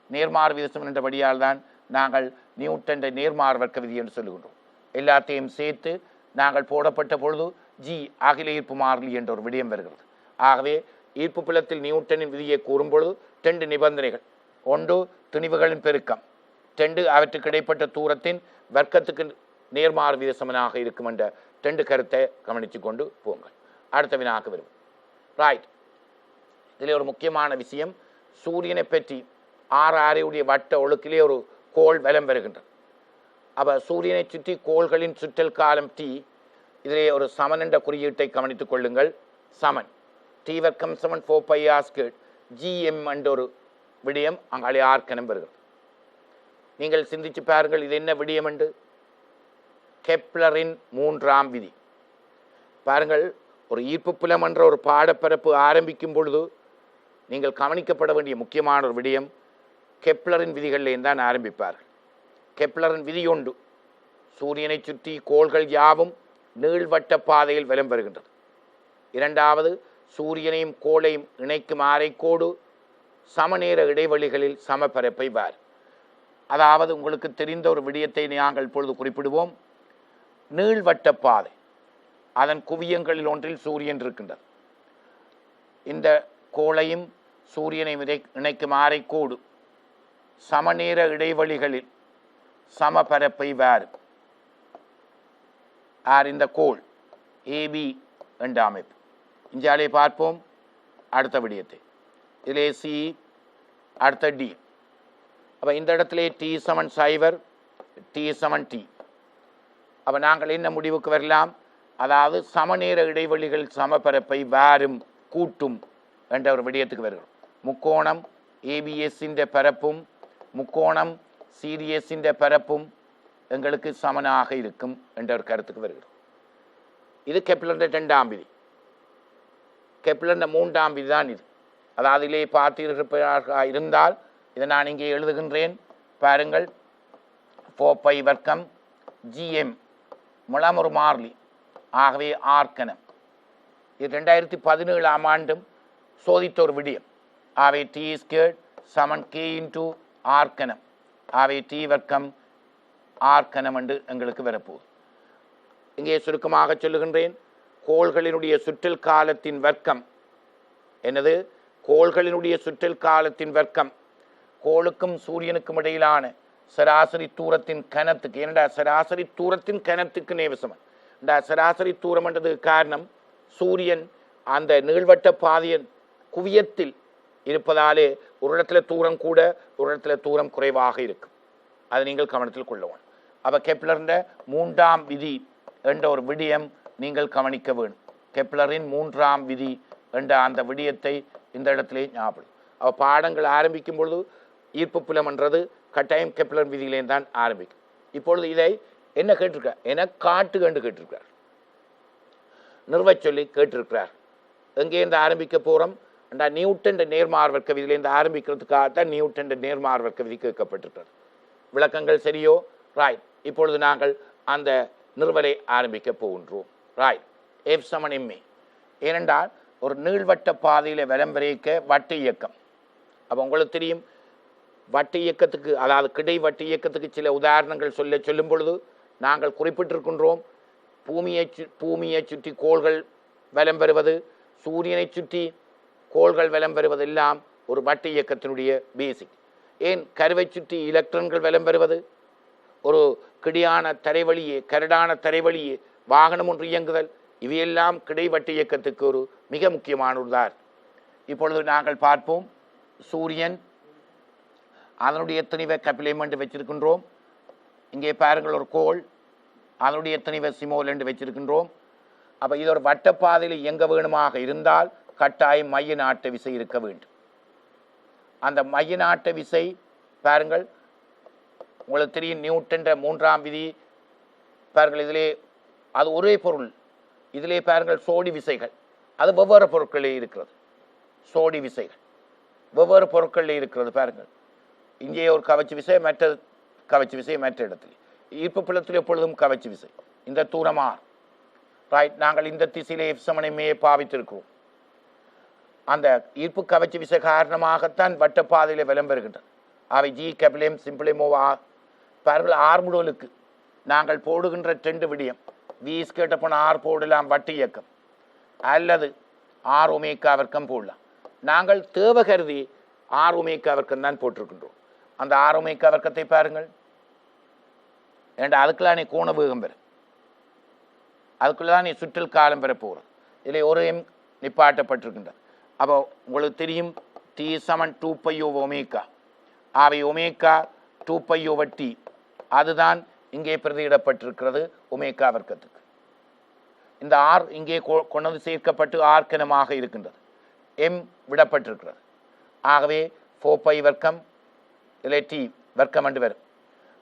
நேர்மாறு வீதசமன் என்றபடியால் தான் நாங்கள் நியூட்டன் நேர்மாறு வர்க்க விதி என்று சொல்லுகின்றோம். எல்லாத்தையும் சேர்த்து நாங்கள் போடப்பட்ட பொழுது ஜி அகில ஈர்ப்பு மாறிலி என்ற ஒரு விடயம் வருகிறது. ஆகவே ஈர்ப்பு புலத்தில் நியூட்டனின் விதியை கூறும் பொழுது 2 நிபந்தனைகள். 1 திணிவுகளின் பெருக்கம், 2 அவற்றுக்கு இடைப்பட்ட தூரத்தின் வர்க்கத்துக்கு நேர்மாறு வீதசமனாக இருக்கும் என்ற 2 கருத்தை கவனித்து கொண்டு போங்கள். அடுத்த வினாக்கு வரும். ரைட். இதில் ஒரு முக்கியமான விஷயம், சூரியனை பற்றி 6 வட்ட ஒழுக்கிலே ஒரு கோள் வலம் வருகின்றது. அப்போ சூரியனை சுற்றி கோள்களின் சுற்றல் காலம் டி. இதிலே ஒரு சமன் என்ற குறியீட்டை கவனித்துக் கொள்ளுங்கள். சமன் டி வர்க்கம் சமன் 4πr² GM என்ற ஒரு விடயம் அங்காலே ஆர்க்கனம் வருகிறது. நீங்கள் சிந்திச்சு பாருங்கள், இது என்ன விடயம் என்று? கெப்லரின் 3ஆம் விதி. பாருங்கள், ஒரு ஈர்ப்பு புலம் என்ற ஒரு பாடப்பரப்பு ஆரம்பிக்கும் பொழுது நீங்கள் கவனிக்கப்பட வேண்டிய முக்கியமான ஒரு விடயம் கெப்லரின் விதிகளில் தான் ஆரம்பிப்பார்கள். கெப்லரின் விதி ஒன்று, சூரியனை சுற்றி கோள்கள் யாவும் நீள்வட்ட பாதையில் வலம் வருகின்றது. 2வது, சூரியனையும் கோளையும் இணைக்கும் ஆரைக்கோடு சமநேர இடைவெளிகளில் சமபரப்பை வார். அதாவது உங்களுக்கு தெரிந்த ஒரு விடயத்தை நாங்கள் இப்பொழுது குறிப்பிடுவோம். நீள்வட்ட பாதை, அதன் குவியங்களில் ஒன்றில் சூரியன் இருக்கின்றது. இந்த கோளையும் சூரியனை இணைக்கும் ஆரைக்கோடு சமநேர இடைவெளிகளில் சமபரப்பை வார். இந்த கோள் ஏபி என்ற அமைப்பு. இஞ்சாலே பார்ப்போம் அடுத்த விடயத்தை. இதிலே சி, அடுத்த டி. அப்போ இந்த இடத்துல டி சமன் 0, டி சமன் டி. அப்போ நாங்கள் என்ன முடிவுக்கு வரலாம்? அதாவது சமநேர இடைவெளிகள் சமபரப்பை வாரும் கூட்டும் என்ற ஒரு விடயத்துக்கு வருகிறோம். முக்கோணம் ஏபிஎஸ்ஸிൻ്റെ பரப்பும் முக்கோணம் சிடிஎஸ்ஸிൻ്റെ பரப்பும் எங்களுக்கு சமனாக இருக்கும் என்ற ஒரு கருத்துக்கு வருகிறோம். இது கெப்லருடைய 2ஆம் விதி. கெப்லருடைய 3ஆம் விதி தான் இது. அதாவது அதிலே பார்த்தீர்கள் இருந்தால் இதை நான் இங்கே எழுதுகின்றேன் பாருங்கள். 4π வர்க்கம் GM முலாம் ஒரு மாறிலி, ஆகவே ஆர்கனம். இது 2017ஆம் ஆண்டும் சோதித்த ஒரு விடயம். ஆகவே T² சமன் K இன்டூ ஆர்கனம், ஆகவே T வர்க்கம் ஆர்கனம் என்று எங்களுக்கு வரப்போகுது. இங்கே சுருக்கமாக சொல்லுகின்றேன், கோள்களினுடைய சுற்றல் காலத்தின் வர்க்கம் என்னது? கோள்களினுடைய சுற்றல் காலத்தின் வர்க்கம் கோளுக்கும் சூரியனுக்கும் இடையிலான சராசரி தூரத்தின் கனத்துக்கு, ஏனென்றா சராசரி தூரத்தின் கனத்துக்கு நேவசமன். இந்த சராசரி தூரம் என்றதுக்கு காரணம் சூரியன் அந்த நீள்வட்ட பாதையின் குவியத்தில் இருப்பதாலே ஒரு இடத்துல தூரம் கூட ஒரு இடத்துல தூரம் குறைவாக இருக்கும். அதை நீங்கள் கவனத்தில் கொள்ளவும். அப்போ கெப்லரின் 3ஆம் விதி என்ற ஒரு விடயம் நீங்கள் கவனிக்க வேண்டும். கெப்லரின் 3ஆம் விதி என்ற அந்த விடயத்தை இந்த இடத்திலே ஞாபகம். அவ பாடங்கள் ஆரம்பிக்கும் பொழுது ஈர்ப்பு புலம் என்றது கட்டாயம் கெப்லர் விதியிலே தான் ஆரம்பிக்கும். இப்பொழுது இதை என்ன கேட்டிருக்கார்? என காட்டு கண்டு கேட்டிருக்கிறார், நிறுவச் சொல்லி கேட்டிருக்கிறார். எங்கேருந்து ஆரம்பிக்க போகிறோம்? நியூட்டன் நேர்மார்வர்க்க விதியிலேருந்து ஆரம்பிக்கிறதுக்காகத்தான் நியூட்டன் நேர்மார்வர்க்க விதி கேட்கப்பட்டிருக்கிறது. விளக்கங்கள் சரியோ? ராய்ட். இப்பொழுது நாங்கள் அந்த நிறுவலை ஆரம்பிக்க போகின்றோம். ராய்ட். எஃப் சமன் எம்ஏ. ஏனென்றால் ஒரு நீள்வட்ட பாதையில் விளம்பரிக்க வட்ட இயக்கம். அப்போ உங்களுக்கு தெரியும், வட்ட இயக்கத்துக்கு, அதாவது கிடை வட்ட இயக்கத்துக்கு சில உதாரணங்கள் சொல்லும் பொழுது நாங்கள் குறிப்பிட்டிருக்கின்றோம். பூமியை சுற்றி கோள்கள் வலம் பெறுவது, சூரியனை சுற்றி கோள்கள் வலம் பெறுவதெல்லாம் ஒரு வட்ட இயக்கத்தினுடைய பேசிக். ஏன் கருவை சுற்றி எலக்ட்ரான்கள் வலம் பெறுவது, ஒரு கிடையான தரைவழியே கரடான தரைவழியே வாகனம் ஒன்று இயங்குதல், இவையெல்லாம் கிடைவட்ட இயக்கத்துக்கு ஒரு மிக முக்கியமான உதாரணம். இப்பொழுது நாங்கள் பார்ப்போம். சூரியன் அதனுடைய எத்தனை கபிலேமெண்ட் வச்சிருக்கின்றோம். இங்கே பாருங்கள், ஒரு கோள் அதனுடைய எத்தனை சிமோல் என்று வச்சிருக்கின்றோம். அப்போ இது ஒரு வட்டப்பாதையில் இயங்க வேணுமாக இருந்தால் கட்டாயம் மைய நாட்ட விசை இருக்க வேண்டும். அந்த மைய நாட்ட விசை பாருங்கள், உங்களுக்கு தெரியும் நியூட்டன் 3ஆம் விதி பாருங்கள். இதிலே அது ஒரே பொருள். இதிலே பாருங்கள் சோடி விசைகள், அது வெவ்வேறு பொருட்களே இருக்கிறது. சோடி விசைகள் வெவ்வேறு பொருட்களில் இருக்கிறது. பாருங்கள், இங்கே ஒரு கவச்சி விசை, மற்ற கவச்சி விசை மற்ற இடத்தில். ஈர்ப்பு புலத்தில் எப்பொழுதும் கவச்சி விசை. இந்த தூரமார் ரைட். நாங்கள் இந்த திசையிலே எஃப் சமனைமே பாவித்திருக்கிறோம். அந்த ஈர்ப்பு கவச்சி விசை காரணமாகத்தான் வட்டப்பாதையில் விளம்பெறுகின்றன. அவை ஜி கபிலேம் சிம்பிளேமோ பாருங்கள். ஆர்முடலுக்கு நாங்கள் போடுகின்ற 2 விடயம், வீஸ் கேட்டப்போன ஆர் போடலாம் வட்ட இயக்கம், அல்லது ஆர் ஒமேகா வர்க்கம் போடலாம். நாங்கள் தேவை கருதி ஆர் ஒமேகா வர்க்கம் தான் போட்டிருக்கின்றோம். அந்த ஆர் ஒமேகா வர்க்கத்தை பாருங்கள். ஏன்டா அதுக்குள்ள நீ கோண வேகம் பெற, அதுக்குள்ளதான் நீ சுற்றல் காலம் பெற போகிறது. இதில் ஒரு எம் நிப்பாட்டப்பட்டிருக்கின்றது. அப்போ உங்களுக்கு தெரியும் டி சமன் 2π/ஒமேகா. அவை ஒமேகா 2π/t, அதுதான் இங்கே பிரதியிடப்பட்டிருக்கிறது ஒமேகா வர்க்கத்துக்கு. இந்த ஆர் இங்கே கொண்டு சேர்க்கப்பட்டு ஆர்கனமாக இருக்கின்றது. எம் விடப்பட்டிருக்கிறது. ஆகவே 4π வர்க்கம் இல்லை டி வர்க்கம் என்று வரும்.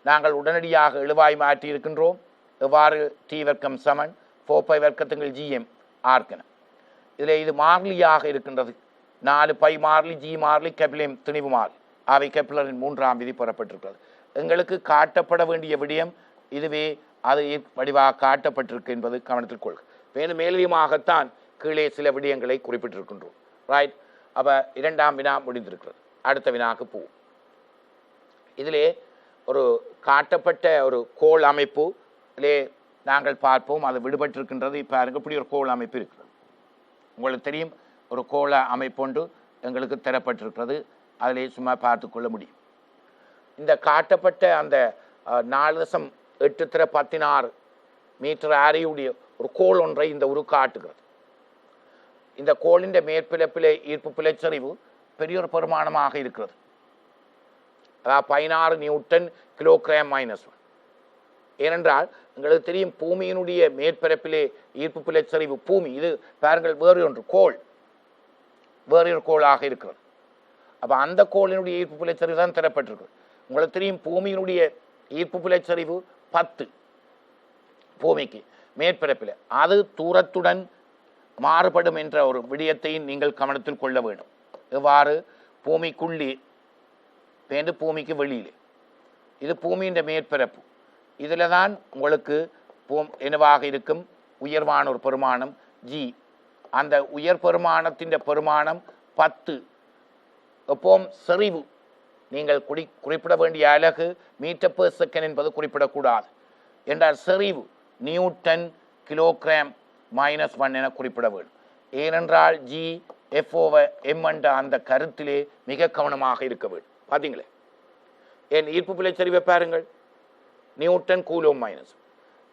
நாங்கள் உடனடியாக எழுவாய் மாற்றி இருக்கின்றோம். எவ்வாறு? டி வர்க்கம் சமன் 4π வர்க்கத்துங்கள் ஜிஎம் ஆர்கனம். இதில் இது மாறிலியாக இருக்கின்றது. 4π மாறிலி, ஜி மாறிலி, கெப்லேம் துணிவு மாறிலி. அவை கெப்லரின் 3ஆம் விதி பெறப்பட்டிருக்கிறது. எங்களுக்கு காட்டப்பட வேண்டிய விடயம் இதுவே, அது வடிவாக காட்டப்பட்டிருக்கு என்பது கவனத்தில் கொள்க. மேலும் மேலதிகமாகத்தான் கீழே சில விடயங்களை குறிப்பிட்டிருக்கின்றோம். ரைட். அப்போ 2ஆம் வினா முடிந்திருக்கிறது. அடுத்த வினாக்கு போவோம். இதிலே ஒரு காட்டப்பட்ட ஒரு கோள் அமைப்பு இதிலே நாங்கள் பார்ப்போம். அது விடுபட்டிருக்கின்றது. பாருங்க, இப்படி ஒரு கோள் அமைப்பு இருக்கிறது. உங்களுக்கு தெரியும், ஒரு கோள அமைப்பொன்று எங்களுக்கு தரப்பட்டிருக்கிறது. அதிலே சும்மா பார்த்து கொள்ள முடியும். இந்த காட்டப்பட்ட அந்த 4.8 மீட்டர் ஆரையுடைய ஒரு கோள் ஒன்றை இந்த உரு காட்டுகிறது. இந்த கோளின் மேற்பிழப்பிலே ஈர்ப்பு பிழைச்சரிவு பெரிய ஒரு பெருமானமாக இருக்கிறது. அதாவது 16 நியூட்டன் கிலோகிராம் -1. ஏனென்றால் எங்களுக்கு தெரியும், பூமியினுடைய மேற்பரப்பிலே ஈர்ப்பு பிழைச்சரிவு பூமி இது பாருங்கள் வேறு ஒன்று கோள், வேறு ஒரு கோளாக இருக்கிறது. அப்போ அந்த கோளினுடைய ஈர்ப்பு புலச்சரிவு தான் தரப்பட்டிருக்கு. உங்களுக்கு தெரியும் பூமியினுடைய ஈர்ப்பு புலச்சரிவு 10 பூமிக்கு மேற்பரப்பில். அது தூரத்துடன் மாறுபடும் என்ற ஒரு விடயத்தை நீங்கள் கவனத்தில் கொள்ள வேண்டும். எவ்வாறு பூமிக்குள்ளே பேருந்து பூமிக்கு வெளியிலே, இது பூமியின் மேற்பரப்பு. இதில் தான் உங்களுக்கு என்னவாக இருக்கும் உயர்வான ஒரு பெருமானம் ஜி. அந்த உயர் பெருமானத்தின் பெருமானம் 10. எப்போவும் செறிவு நீங்கள் குறிப்பிட வேண்டிய அலகு மீட்டர் பெர் செகண்ட் என்பது குறிப்பிடக்கூடாது. என்றால் செறிவு நியூட்டன் கிலோகிராம் -1 என குறிப்பிட வேண்டும். ஏனென்றால் ஜி எஃப்/எம் என்ற அந்த கருத்திலே மிக கவனமாக இருக்க வேண்டும். பார்த்தீங்களே, என் ஈர்ப்பு புலச்சரிவை பாருங்கள், newton coulomb minus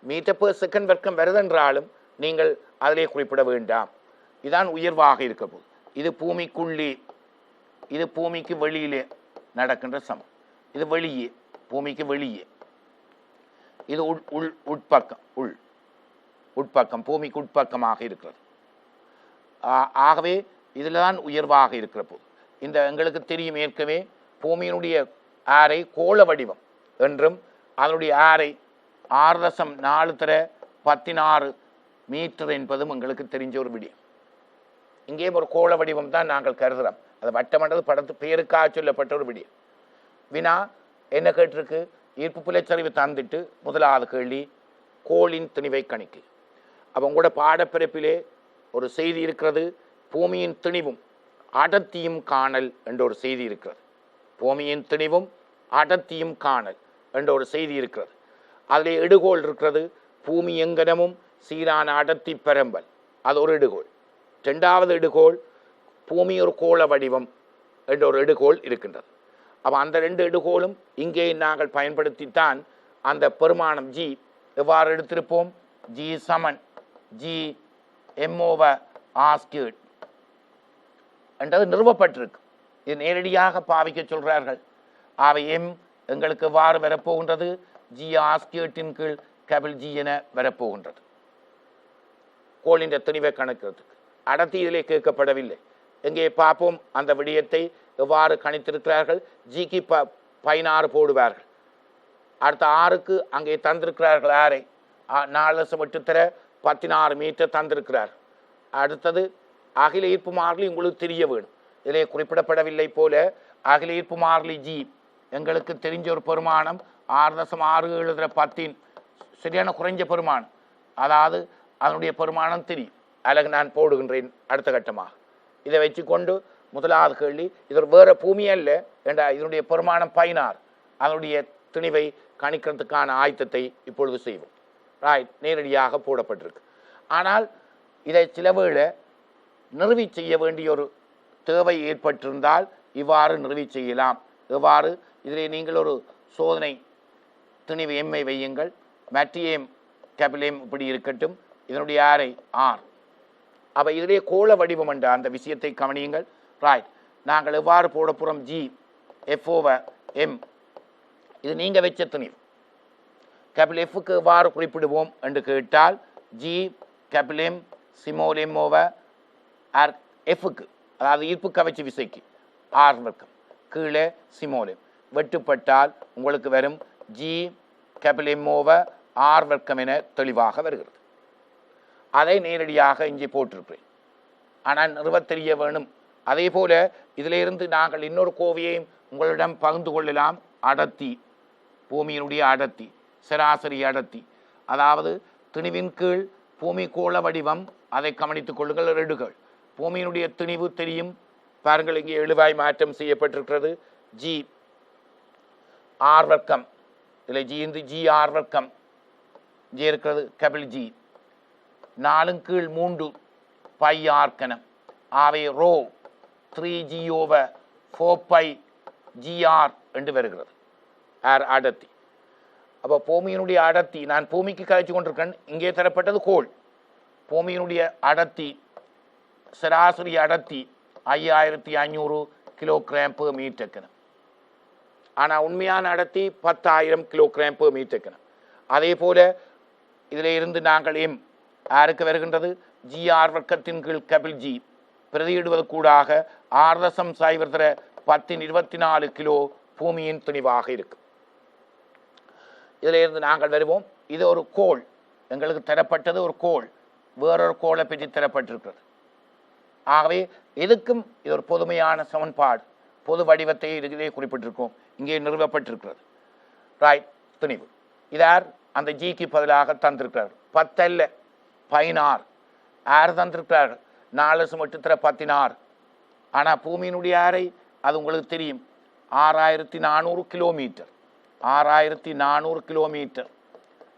metre per second வர்க்கம் வருதென்றாலும் நீங்கள் அதிலே குறிப்பிட வேண்டாம். இதுதான் உயர்வாக இருக்க போது. இது பூமிக்குள்ளே, இது பூமிக்கு வெளியிலே நடக்கின்ற சமம். இது வெளியே, பூமிக்கு வெளியே. இது உட்பக்கம், உட்பக்கம், பூமிக்கு உட்பக்கமாக இருக்கிறது. ஆகவே இதில் தான் உயர்வாக இருக்கிற போது. இந்த எங்களுக்கு தெரியும் ஏற்கனவே பூமியினுடைய ஆரை கோள வடிவம் என்றும் அதனுடைய ஆரை 6.4 மீட்டர் என்பதும் எங்களுக்கு தெரிஞ்ச ஒரு விடயம். இங்கே ஒரு கோள வடிவம் தான் நாங்கள் கருதுகிறோம். அது வட்டமண்டல படத்து பேருக்காக சொல்லப்பட்ட ஒரு விடயம். வினா என்ன கேட்டிருக்கு? ஈர்ப்பு புலச்சரிவு தந்துட்டு முதலாவது கேள்வி கோளின் திணிவை கணிக்கு. அப்போ உங்களோட பாடப்பிறப்பிலே ஒரு செய்தி இருக்கிறது, பூமியின் திணிவும் அடர்த்தியும் காணல் என்ற ஒரு செய்தி இருக்கிறது. பூமியின் திணிவும் அடர்த்தியும் காணல் என்ற ஒரு செய்தி இருக்கிறது. அதிலே எடுகோள் இருக்கிறது, பூமி எங்கனமும் சீரான அடர்த்தி பெரம்பல், அது ஒரு எடுகோள். 2வது எடுகோள் பூமி ஒரு கோள வடிவம் என்ற ஒரு எடுகோள் இருக்கின்றது. அப்போ அந்த 2 எடுகோளும் இங்கே நாங்கள் பயன்படுத்தித்தான் அந்த பெருமானம் ஜி எவ்வாறு எடுத்திருப்போம்? ஜி சமன் ஜி m/r² என்றது நிறுவப்பட்டிருக்கு. இது நேரடியாக பாவிக்க சொல்கிறார்கள். அவை எம் எங்களுக்கு எவ்வாறு வரப்போகின்றது? GR² கீழ் கேபிள் ஜி என வரப்போகின்றது. கோளின் திணிவை கணக்கிறதுக்கு அடர்த்தி இதிலே கேட்கப்படவில்லை. எங்கே பார்ப்போம் அந்த விடயத்தை எவ்வாறு கணித்திருக்கிறார்கள். ஜிக்கு 16 போடுவார்கள். அடுத்த 6க்கு அங்கே தந்திருக்கிறார்கள் ஆரை 4.8 மீட்டர் தந்திருக்கிறார். அடுத்தது அகில ஈர்ப்பு மாறிலி உங்களுக்கு தெரிய வேணும். இதிலே குறிப்பிடப்படவில்லை போல அகில ஈர்ப்பு மாறிலி ஜி எங்களுக்கு தெரிஞ்ச ஒரு பெருமானம் 6.6 சரியான குறைஞ்ச பெருமானம். அதாவது அதனுடைய பெருமானம் தெரியும். அழகு நான் போடுகின்றேன் அடுத்த கட்டமாக. இதை வச்சு கொண்டு முதலாவது கேள்வி, இது ஒரு வேறு பூமி அல்ல என்ற இதனுடைய பெருமானம் 16. அதனுடைய திணிவை கணிக்கிறதுக்கான ஆயத்தத்தை இப்பொழுது செய்வோம். ரைட், நேரடியாக போடப்பட்டிருக்கு. ஆனால் இதை சில வேளை நிறுவி செய்ய வேண்டிய ஒரு தேவை ஏற்பட்டிருந்தால் இவ்வாறு நிறுவி செய்யலாம். எவ்வாறு? இதிலே நீங்கள் ஒரு சோதனை திணிவு எம்மை வையுங்கள். மேட்ரியம் கேபிள் இப்படி இருக்கட்டும், இதனுடைய ஆரை ஆர். அப்போ இதிலே கோள வடிவம் என்ற அந்த விஷயத்தை கவனியுங்கள். ரைட், நாங்கள் எவ்வாறு போட போகிறோம்? ஜி எஃப்/எம். இது நீங்கள் வச்ச திணிவு. கேபிள் எஃப்க்கு எவ்வாறு குறிப்பிடுவோம் என்று கேட்டால் G cable M small m/r எஃப்க்கு, அதாவது ஈர்ப்பு கவர்ச்சி விசைக்கு ஆர் வர்க்கம் கீழே சிமோல் எம் வெட்டுப்பட்டால் உங்களுக்கு வரும் ஜி கேபிள் m/r வர்க்கம் என தெளிவாக வருகிறது. அதை நேரடியாக இங்கே போட்டிருக்கிறேன். ஆனால் நிறுவ தெரிய வேணும். அதே போல இதிலிருந்து நாங்கள் இன்னொரு கோவையையும் உங்களிடம் பகிர்ந்து கொள்ளலாம். அடர்த்தி, பூமியினுடைய அடர்த்தி, சராசரி அடர்த்தி, அதாவது திணிவின் கீழ் பூமி கோள வடிவம், அதை கவனித்துக் கொள்ளுங்கள். ரெடுகள் பூமியினுடைய திணிவு தெரியும். பாருங்கள், இங்கே எழுவாய் மாற்றம் செய்யப்பட்டிருக்கிறது. ஜி ஆர் வர்க்கம், இதில் ஜி இந்த ஜி ஆர் வர்க்கம் ஜி இருக்கிறது. கேபிள் ஜி 4/3 பை ஆர் கனம். ஆவை ரோ 3g/4π gr என்று வருகிறது ஆர் அடர்த்தி. அப்போ பூமியினுடைய அடர்த்தி, நான் பூமிக்கு கழிச்சு கொண்டிருக்கேன். இங்கே தரப்பட்டது கோள். பூமியினுடைய அடர்த்தி, சராசரி அடர்த்தி 5500 kg/m கனம். ஆனால் உண்மையான அடர்த்தி 10,000 kg/m. அதே போல இதில் இருந்து நாங்கள் எம் யாருக்கு வருகின்றது? ஜிஆர் வர்க்கத்தின் கீழ் கேபிள் ஜி பிரதியிடுவது கூடாக 6.0 1024 கிலோ பூமியின் திணிவாக இருக்கும். இதில் இருந்து நாங்கள் வருவோம். இது ஒரு கோள், எங்களுக்கு தரப்பட்டது ஒரு கோள், வேறொரு கோளை பற்றி தரப்பட்டிருக்கிறது. ஆகவே எதுக்கும் இது ஒரு பொதுமையான சமன்பாடு, பொது வடிவத்தை இதிலே குறிப்பிட்டிருக்கோம், இங்கே நிறுவப்பட்டிருக்கிறது. ரைட், திணிவு இதார் அந்த ஜிக்கு பதிலாக தந்திருக்கிறார். 10 அல்ல 16. யார் தந்திருக்கிறார்? 4×8=16. ஆனால் பூமியினுடைய ஆரை அது உங்களுக்கு தெரியும், 6400 கிலோமீட்டர். 6400 கிலோமீட்டர்.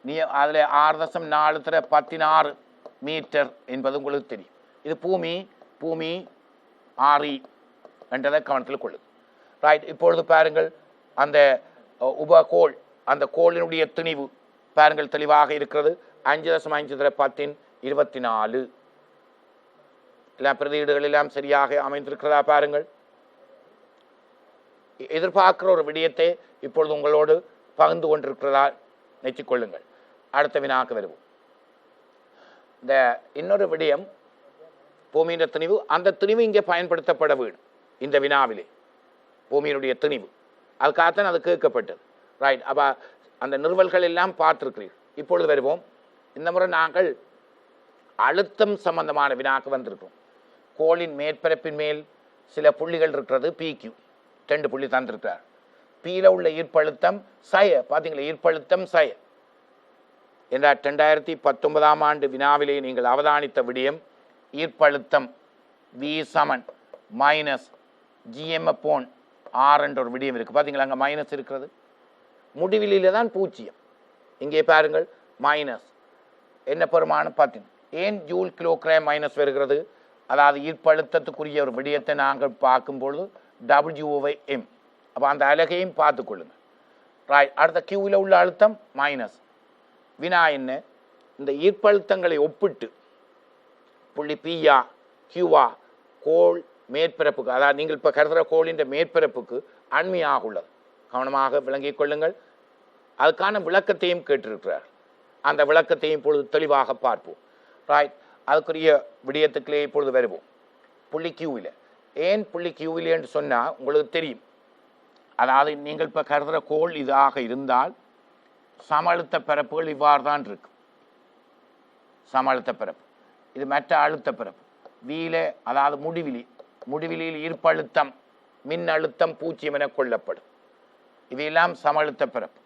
நீ அதில் 6.4×16 மீட்டர் என்பது உங்களுக்கு தெரியும். இது பூமி ஆரி என்றதை கவனத்தில் கொள்ளுது. ரைட், இப்பொழுது பாருங்கள் அந்த உபகோள், அந்த கோளினுடைய திணிவு பாருங்கள் தெளிவாக இருக்கிறது. 5.5×10^24. எல்லாம் பிரதியீடுகள் எல்லாம் சரியாக அமைந்திருக்கிறதா பாருங்கள். எதிர்பார்க்கிற ஒரு விடயத்தை இப்பொழுது உங்களோடு பகிர்ந்து கொண்டிருக்கிறதா நினைச்சுக்கொள்ளுங்கள். அடுத்த வினாக்கு வருவோம். இந்த இன்னொரு விடயம் பூமியின் திணிவு, அந்த திணிவு இங்கே பயன்படுத்தப்பட வேண்டும் இந்த வினாவிலே. பூமியினுடைய திணிவு அதுக்காகத்தான் அது கேட்கப்பட்டது. ரைட், அப்போ அந்த நிறுவல்கள் எல்லாம் பார்த்துருக்கிறீர்கள். இப்பொழுது வருவோம். இந்த முறை நாங்கள் அழுத்தம் சம்பந்தமான வினாக்கு வந்திருக்கிறோம். கோளின் மேற்பரப்பின் மேல் சில புள்ளிகள் இருக்கிறது, PQ 2 புள்ளி தந்திருக்கிறார். பீல உள்ள ஈர்ப்பழுத்தம் பார்த்தீங்களா, ஈர்ப்பழுத்தம் என்றால் 2019ஆம் ஆண்டு வினாவிலே நீங்கள் அவதானித்த விடயம் ஈர்ப்பழுத்தம் V - GM/R என்ற ஒரு விடயம் இருக்குது. பார்த்தீங்களா, அங்கே மைனஸ் இருக்கிறது. முடிவிலியில் தான் 0. இங்கே பாருங்கள் மைனஸ் என்ன பெருமானம் பார்த்தீங்க. ஏன் ஜூல் கிலோகிராம் மைனஸ் வருகிறது? அதாவது ஈர்ப்பழுத்தத்துக்குரிய ஒரு விடயத்தை நாங்கள் பார்க்கும்பொழுது WM. அப்போ அந்த அலகையும் பார்த்துக்கொள்ளுங்கள். ரைட், அடுத்த கியூவில் உள்ள அழுத்தம் மைனஸ். வினா என்ன? இந்த ஈர்ப்பழுத்தங்களை ஒப்பிட்டு புள்ளி பியா கியூவா கோள் மேற்பரப்புக்கு, அதாவது நீங்கள் இப்போ கருதுகிற கோளின் மேற்பரப்புக்கு அண்மையாக உள்ளது. கவனமாக விளங்கிக் கொள்ளுங்கள். அதுக்கான விளக்கத்தையும் கேட்டிருக்கிறார். அந்த விளக்கத்தையும் இப்பொழுது தெளிவாக பார்ப்போம். ரைட், அதுக்குரிய விடயத்துக்களே இப்பொழுது வருவோம். புள்ளி கியூவில் ஏன் புள்ளி கியூவில் என்று சொன்னால் உங்களுக்கு தெரியும், அதாவது நீங்கள் இப்போ கருதுகிற கோள் இதாக இருந்தால் சம அழுத்த பரப்புகள் இவ்வாறு தான் இருக்கு. சம அழுத்த பரப்பு இது மற்ற அழுத்த பரப்பு வீல, அதாவது முடிவிலியில் ஈர்ப்பழுத்தம் மின் அழுத்தம் 0 என கொள்ளப்படும். இவையெல்லாம் சம அழுத்த பரப்பு.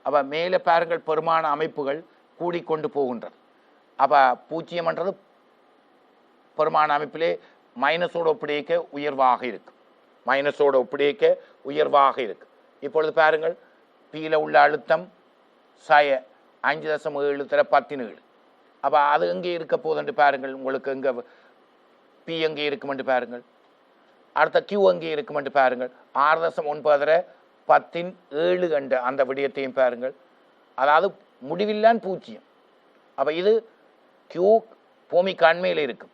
அப்போ மேலே பாருங்கள் பெருமான அமைப்புகள் கூடிக்கொண்டு போகின்றது. அப்போ 0 பெருமான அமைப்பிலே மைனஸோடு ஒப்பிடிக்க உயர்வாக இருக்கு. இப்பொழுது பாருங்கள் பீல உள்ள அழுத்தம் 5.7×17. அப்போ அது எங்கே இருக்க போகுதுன்னு பாருங்கள். உங்களுக்கு எங்கே பி எங்கே இருக்குமென்று பாருங்கள். அடுத்த கியூ எங்கே இருக்குமென்று பாருங்கள். 6.9×10^7 என்ற அந்த விடயத்தையும் பாருங்கள். அதாவது முடிவில்லான் 0. அப்போ இது கியூ பூமிக்கு அண்மையில் இருக்கும்.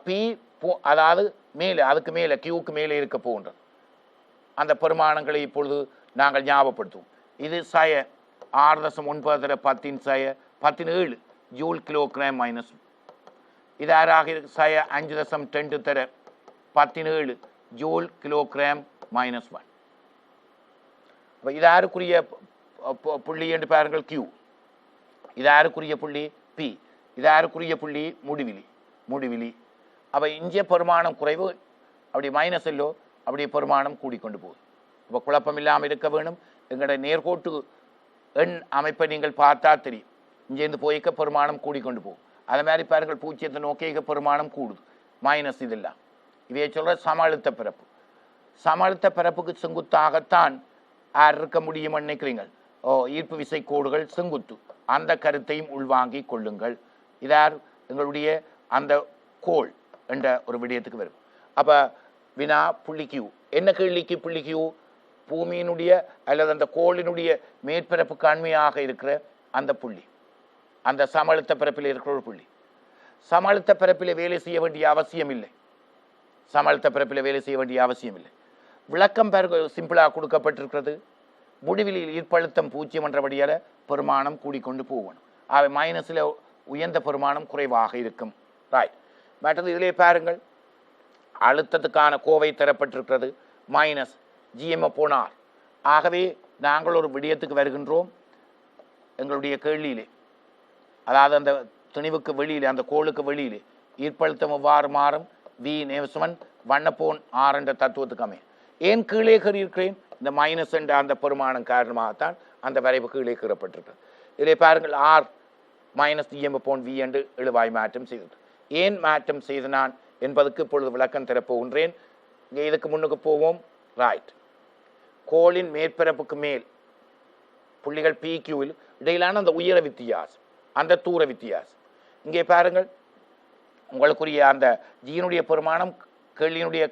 பி அதாவது மேலே, அதுக்கு மேலே கியூக்கு மேலே இருக்க போகின்றது. அந்த பெருமானங்களை இப்பொழுது நாங்கள் ஞாபகப்படுத்துவோம். இது 6.9×10^17 ஜூல் கிலோகிராம் மைனஸ். இது யாராக இருக்கு? 5.10^17 ஜூல் கிலோகிராம் -1. அப்போ இது யாருக்குரிய புள்ளி என்று பாருங்கள் கியூ. இது யாருக்குரிய புள்ளி பி. இது யாருக்குரிய புள்ளி முடிவிலி. அப்போ இங்கே பெருமானம் குறைவு, அப்படி மைனஸ் இல்லோ அப்படியே பெருமானம் கூடிக்கொண்டு போகுது. இப்போ குழப்பம் இல்லாமல் இருக்க வேணும். எங்களுடைய நேர்கோட்டு எண் அமைப்பை நீங்கள் பார்த்தா தெரியும். இங்கேருந்து போய்க்க பெருமானம் கூடிக்கொண்டு போகும். அது மாதிரி பாருங்கள் 0 நோக்கிய பெருமானம் கூடுது. மைனஸ் இதெல்லாம் இவையை சொல்கிற சம அழுத்த பிறப்பு. சம அழுத்த பிறப்புக்கு செங்குத்தாகத்தான் யார் இருக்க முடியும்னு நினைக்கிறீங்கள்? ஈர்ப்பு விசை கோடுகள் செங்குத்து. அந்த கருத்தையும் உள்வாங்கி கொள்ளுங்கள். இதார் எங்களுடைய அந்த கோள் என்ற ஒரு விடயத்துக்கு வரும். அப்போ வினா புள்ளி கியூ என்ன கேள்விக்கு புள்ளி கியூ? பூமியினுடைய அல்லது அந்த கோளினுடைய மேற்பரப்புக்கு அண்மையாக இருக்கிற அந்த புள்ளி, அந்த சம அழுத்த பிறப்பில் இருக்கிற ஒரு புள்ளி. சம அழுத்த பிறப்பில் வேலை செய்ய வேண்டிய அவசியம் இல்லை. விளக்கம் சிம்பிளாக கொடுக்கப்பட்டிருக்கிறது. முடிவில் ஈர்ப்பழுத்தம் 0 என்றபடியால் பெருமானம் கூடிக்கொண்டு போகணும். அவை மைனஸில் உயர்ந்த பெருமானம் குறைவாக இருக்கும். ரைட், மற்றது இதிலே பாருங்கள் அழுத்தத்துக்கான கோவை தரப்பட்டிருக்கிறது மைனஸ் GM/R. ஆகவே நாங்கள் ஒரு விடயத்துக்கு வருகின்றோம். எங்களுடைய கேள்வியிலே, அதாவது அந்த துணிவுக்கு வெளியிலே, அந்த கோளுக்கு வெளியிலே ஈர்ப்பழுத்தம் எவ்வாறு மாறும்? V நேசமன் 1/R என்ற தத்துவத்துக்கு அமையும். ஏன் கீழே கறியிருக்கிறேன்? இந்த மைனஸ் என்ற அந்த பெருமானம் காரணமாகத்தான் அந்த வரைவு கீழே கீறப்பட்டிருக்கிறது. இதை பாருங்கள், R மைனஸ் GM/V என்று எழுவாய் மாற்றம் செய்தது. ஏன் மாற்றம் செய்து நான் என்பதற்கு இப்பொழுது விளக்கம் தரப்போகின்றேன். இங்கே இதுக்கு முன்னுக்கு போவோம். ரைட், கோளின் மேற்பரப்புக்கு மேல் புள்ளிகள் PQவில் இடையிலான அந்த உயர வித்தியாசம், அந்த தூர வித்தியாசம். இங்கே பாருங்கள், உங்களுக்குரிய அந்த ஜீனுடைய பெருமானம் கேள்வியினுடைய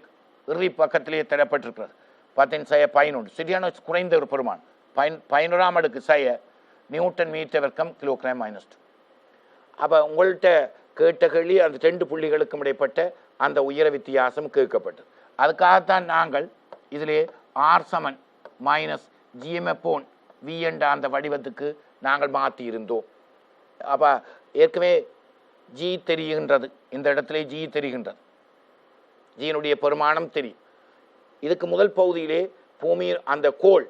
இறுதி பக்கத்திலேயே தரப்பட்டிருக்கிறது. 10⁻11 சரியான குறைந்த ஒரு பெருமானம். 11ஆம் அடுக்கு சய நியூட்டன் மீட்டர் வர்க்கம் கிலோகிராம் -2. அப்போ உங்கள்கிட்ட கேட்ட கேள்வி அந்த 2 புள்ளிகளுக்கும் இடைப்பட்ட அந்த உயர வித்தியாசம் கேட்கப்பட்டது. அதுக்காகத்தான் நாங்கள் இதிலே R சமன் மைனஸ் GM/V என்ற அந்த வடிவத்துக்கு நாங்கள் மாற்றி இருந்தோம். அப்போ ஏற்கனவே G தெரிகின்றது, இந்த இடத்துல G தெரிகின்றது, ஜீனுடைய பெருமானம் தெரியும். இதுக்கு முதல் பகுதியிலே பூமி அந்த கோள்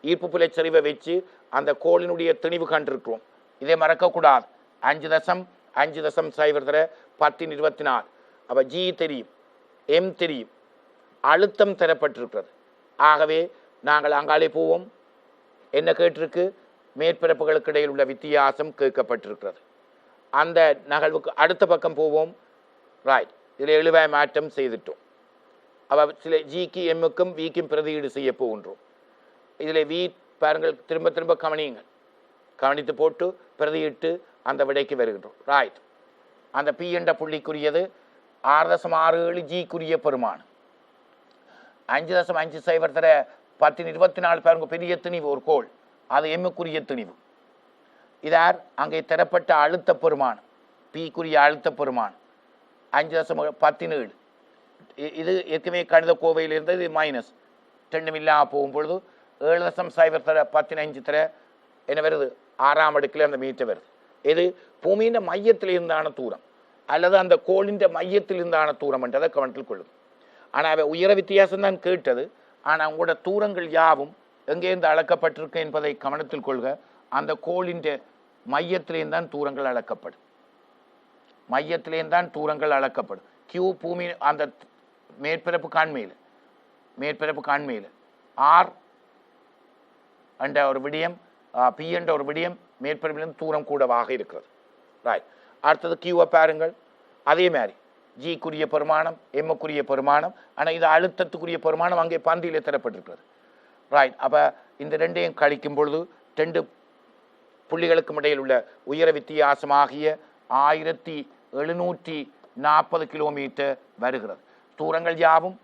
ஈர்ப்பு புலை சரிவை வச்சு அந்த கோளினுடைய திணிவு கண்டிருக்கிறோம். இதை மறக்கக்கூடாது. 5.5/1024. அப்போ G தெரியும், M தெரியும், அழுத்தம் தரப்பட்டிருக்கிறது. ஆகவே நாங்கள் அங்காலே போவோம். என்ன கேட்டிருக்கு? மேற்பரப்புகளுக்கு இடையில் உள்ள வித்தியாசம் கேட்கப்பட்டிருக்கிறது. அந்த நகழ்வுக்கு அடுத்த பக்கம் போவோம். ரைட், இதில் எழுவாய் மாற்றம் செய்துட்டோம். அப்போ சில ஜிக்கு எம்முக்கும் விக்கும் பிரதியீடு செய்ய போகின்றோம். இதில் வி பாருங்கள், திரும்ப திரும்ப கவனியுங்கள், கவனித்து போட்டு பிரதியிட்டு அந்த விடைக்கு வருகின்றோம். ரைட், அந்த பி என்ற புள்ளிக்குரியது 6.67 ஜிக்குரிய பெருமானம். 5.5/1024 பாருங்க, பெரிய திணிவு ஒரு கோள், அது எம்முக்குரிய திணிவு. இதார் அங்கே தரப்பட்ட அழுத்த பெருமானம், பிக்குரிய அழுத்த பெருமானம் 5.17. இது ஏற்கனவே கணித கோவையில் இருந்தது. இது மைனஸ் 2 இல்லாமல் போகும்பொழுது 7.0/15 தர என்ன வருது? 6ஆம் அடுக்கில் அந்த மீட்டர் வருது. இது பூமியின் மையத்தில் இருந்தான தூரம் அல்லது அந்த கோளின் மையத்தில் இருந்தான தூரம் என்றதை கவனத்தில் கொள்ளும். ஆனால் அவை உயர வித்தியாசம் தான் கேட்டது. ஆனால் உங்களோட தூரங்கள் யாவும் எங்கேருந்து அளக்கப்பட்டிருக்கு என்பதை கவனத்தில் கொள்க. அந்த கோளின் மையத்திலேயும் தான் தூரங்கள் அளக்கப்படும். மையத்திலேயும் தான் தூரங்கள் அளக்கப்படும். Q பூமி அந்த மேற்பரப்பு காண்மையில் R என்ற ஒரு விடயம், P என்ற ஒரு விடயம் மேற்பரப்பிலிருந்து தூரம் கூடவாக இருக்கிறது. ரைட், அடுத்தது Qவை பாருங்கள். அதே மாதிரி ஜிக்குரிய பெருமானம், எம்முக்குரிய பெருமானம். ஆனால் இது அழுத்தத்துக்குரிய பெருமானம் அங்கே பந்தியில் தரப்பட்டிருக்கிறது. ரைட், அப்போ இந்த ரெண்டையும் கழிக்கும் பொழுது 2 புள்ளிகளுக்கும் இடையில் உள்ள உயர வித்தியாசமாகிய 1740 கிலோமீட்டர் வருகிறது. தூரங்கள் யாவும்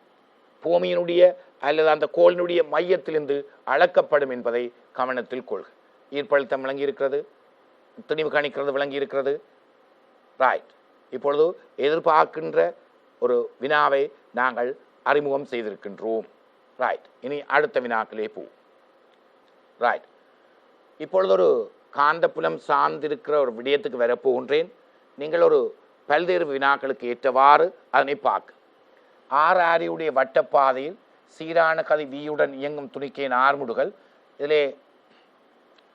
பூமியினுடைய அல்லது அந்த கோளினுடைய மையத்திலிருந்து அளக்கப்படும் என்பதை கவனத்தில் கொள்க. ஈர்ப்பழுத்தம் விளங்கி இருக்கிறது, துணிவு கணிக்கிறது விளங்கி இருக்கிறது. ரைட், இப்பொழுது எதிர்பார்க்கின்ற ஒரு வினாவை நாங்கள் அறிமுகம் செய்திருக்கின்றோம். ரைட், இனி அடுத்த வினாக்களே போவோம். ரைட், இப்பொழுது ஒரு காந்தப்புலம் சார்ந்திருக்கிற ஒரு விடயத்துக்கு வரப்போகின்றேன். நீங்கள் ஒரு பல்வேறு வினாக்களுக்கு ஏற்றவாறு அதனை பார்க்க. ஆரியுடைய வட்டப்பாதையில் சீரான கதி வியுடன் இயங்கும் துணிக்கையின் ஆர்முடுகள் இதிலே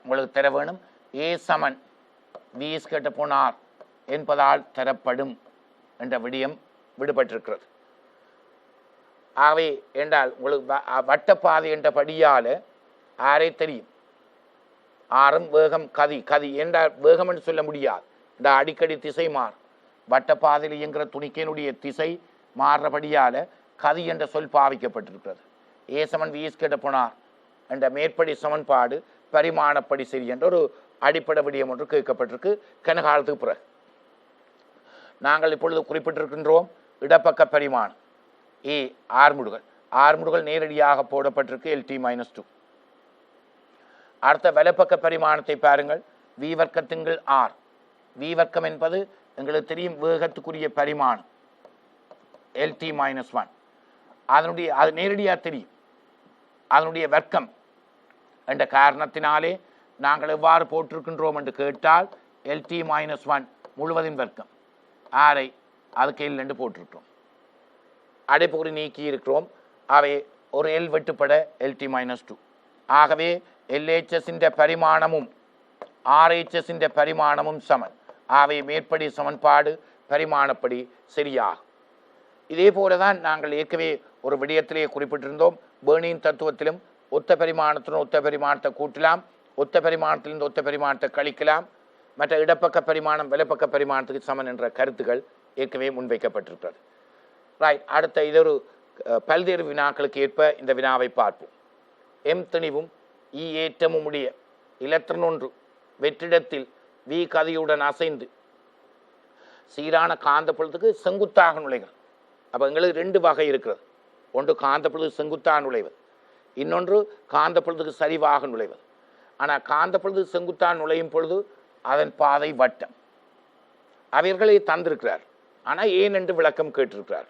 உங்களுக்கு தர வேணும். A சமன் V/R என்பதால் தரப்படும் என்ற விடயம் விடுபட்டிருக்கிறது. ஆகவே என்றால் உங்களுக்கு வட்டப்பாதை என்ற படியால் ஆரை தெரியும். ஆறும் வேகம் கதி என்றால் வேகம் என்று சொல்ல முடியாது. இந்த அடிக்கடி திசை மாறும். வட்டப்பாதையில் இயங்குகிற துணிக்கையினுடைய திசை மாறுறபடியால் கதி என்ற சொல் பாவிக்கப்பட்டிருக்கிறது. A சமன் V/R என்ற மேற்படி சமன்பாடு பரிமாணப்படி சரி என்ற ஒரு அடிப்படை விடயம் ஒன்று கேட்கப்பட்டிருக்கு. கனகாலத்துக்கு பிறகு நாங்கள் இப்பொழுது குறிப்பிட்டிருக்கின்றோம் இடப்பக்க பரிமாணம் A ஆர்முடுகள் நேரடியாக போடப்பட்டிருக்கு LT-2. அடுத்த வலப்பக்க பரிமாணத்தை பாருங்கள். V வர்க்கத்தின்கள் R. V வர்க்கம் என்பது எங்களுக்கு தெரியும் வேகத்துக்குரிய பரிமாணம் LT-1. அது நேரடியாக தெரியும். அதனுடைய வர்க்கம் என்ற காரணத்தினாலே நாங்கள் எவ்வாறு போட்டிருக்கின்றோம் என்று கேட்டால் LT-1 முழுவதின் வர்க்கம் ஆரை அதுக்கு L என்று போட்டிருக்கிறோம். அடைப்புக்குறி நீக்கி இருக்கிறோம். அவை ஒரு எல் வெட்டுப்பட LT-2. ஆகவே LHSின் பரிமாணமும் RHSின் பரிமாணமும் சமன். ஆகவே மேற்படி சமன்பாடு பரிமாணப்படி சரியாகும். இதே போலதான் நாங்கள் ஏற்கனவே ஒரு விடயத்திலேயே குறிப்பிட்டிருந்தோம். பேர்னின் தத்துவத்திலும் ஒத்த பரிமாணத்துடன் ஒத்த பரிமாணத்தை கூட்டலாம், ஒத்த பரிமாணத்திலிருந்து ஒத்த பரிமாணத்தை கழிக்கலாம், மற்ற இடப்பக்க பரிமாணம் வலப்பக்க பரிமாணத்துக்கு சமன் என்ற கருத்துக்கள் ஏற்கனவே முன்வைக்கப்பட்டிருக்கிறது. ரைட், அடுத்த இதொரு பல்வேறு வினாக்களுக்கு ஏற்ப இந்த வினாவை பார்ப்போம். M திணிவும் E ஏற்றமும் உடைய இலத்திரன் ஒன்று வெற்றிடத்தில் V கதியுடன் அசைந்து சீரான காந்தப்புலத்துக்கு செங்குத்தாக நுழைகிறது. அப்போ எங்களுக்கு ரெண்டு வகை இருக்கிறது. ஒன்று காந்தப்புலத்துக்கு செங்குத்தாக நுழைவது, இன்னொன்று காந்தப்புலத்துக்கு சரிவாக நுழைவது. ஆனால் காந்தப்புலத்துக்கு செங்குத்தாக நுழையும் பொழுது அதன் பாதை வட்டம். அவர்களை தந்திருக்கிறார், ஆனால் ஏன் என்று விளக்கம் கேட்டிருக்கிறார்.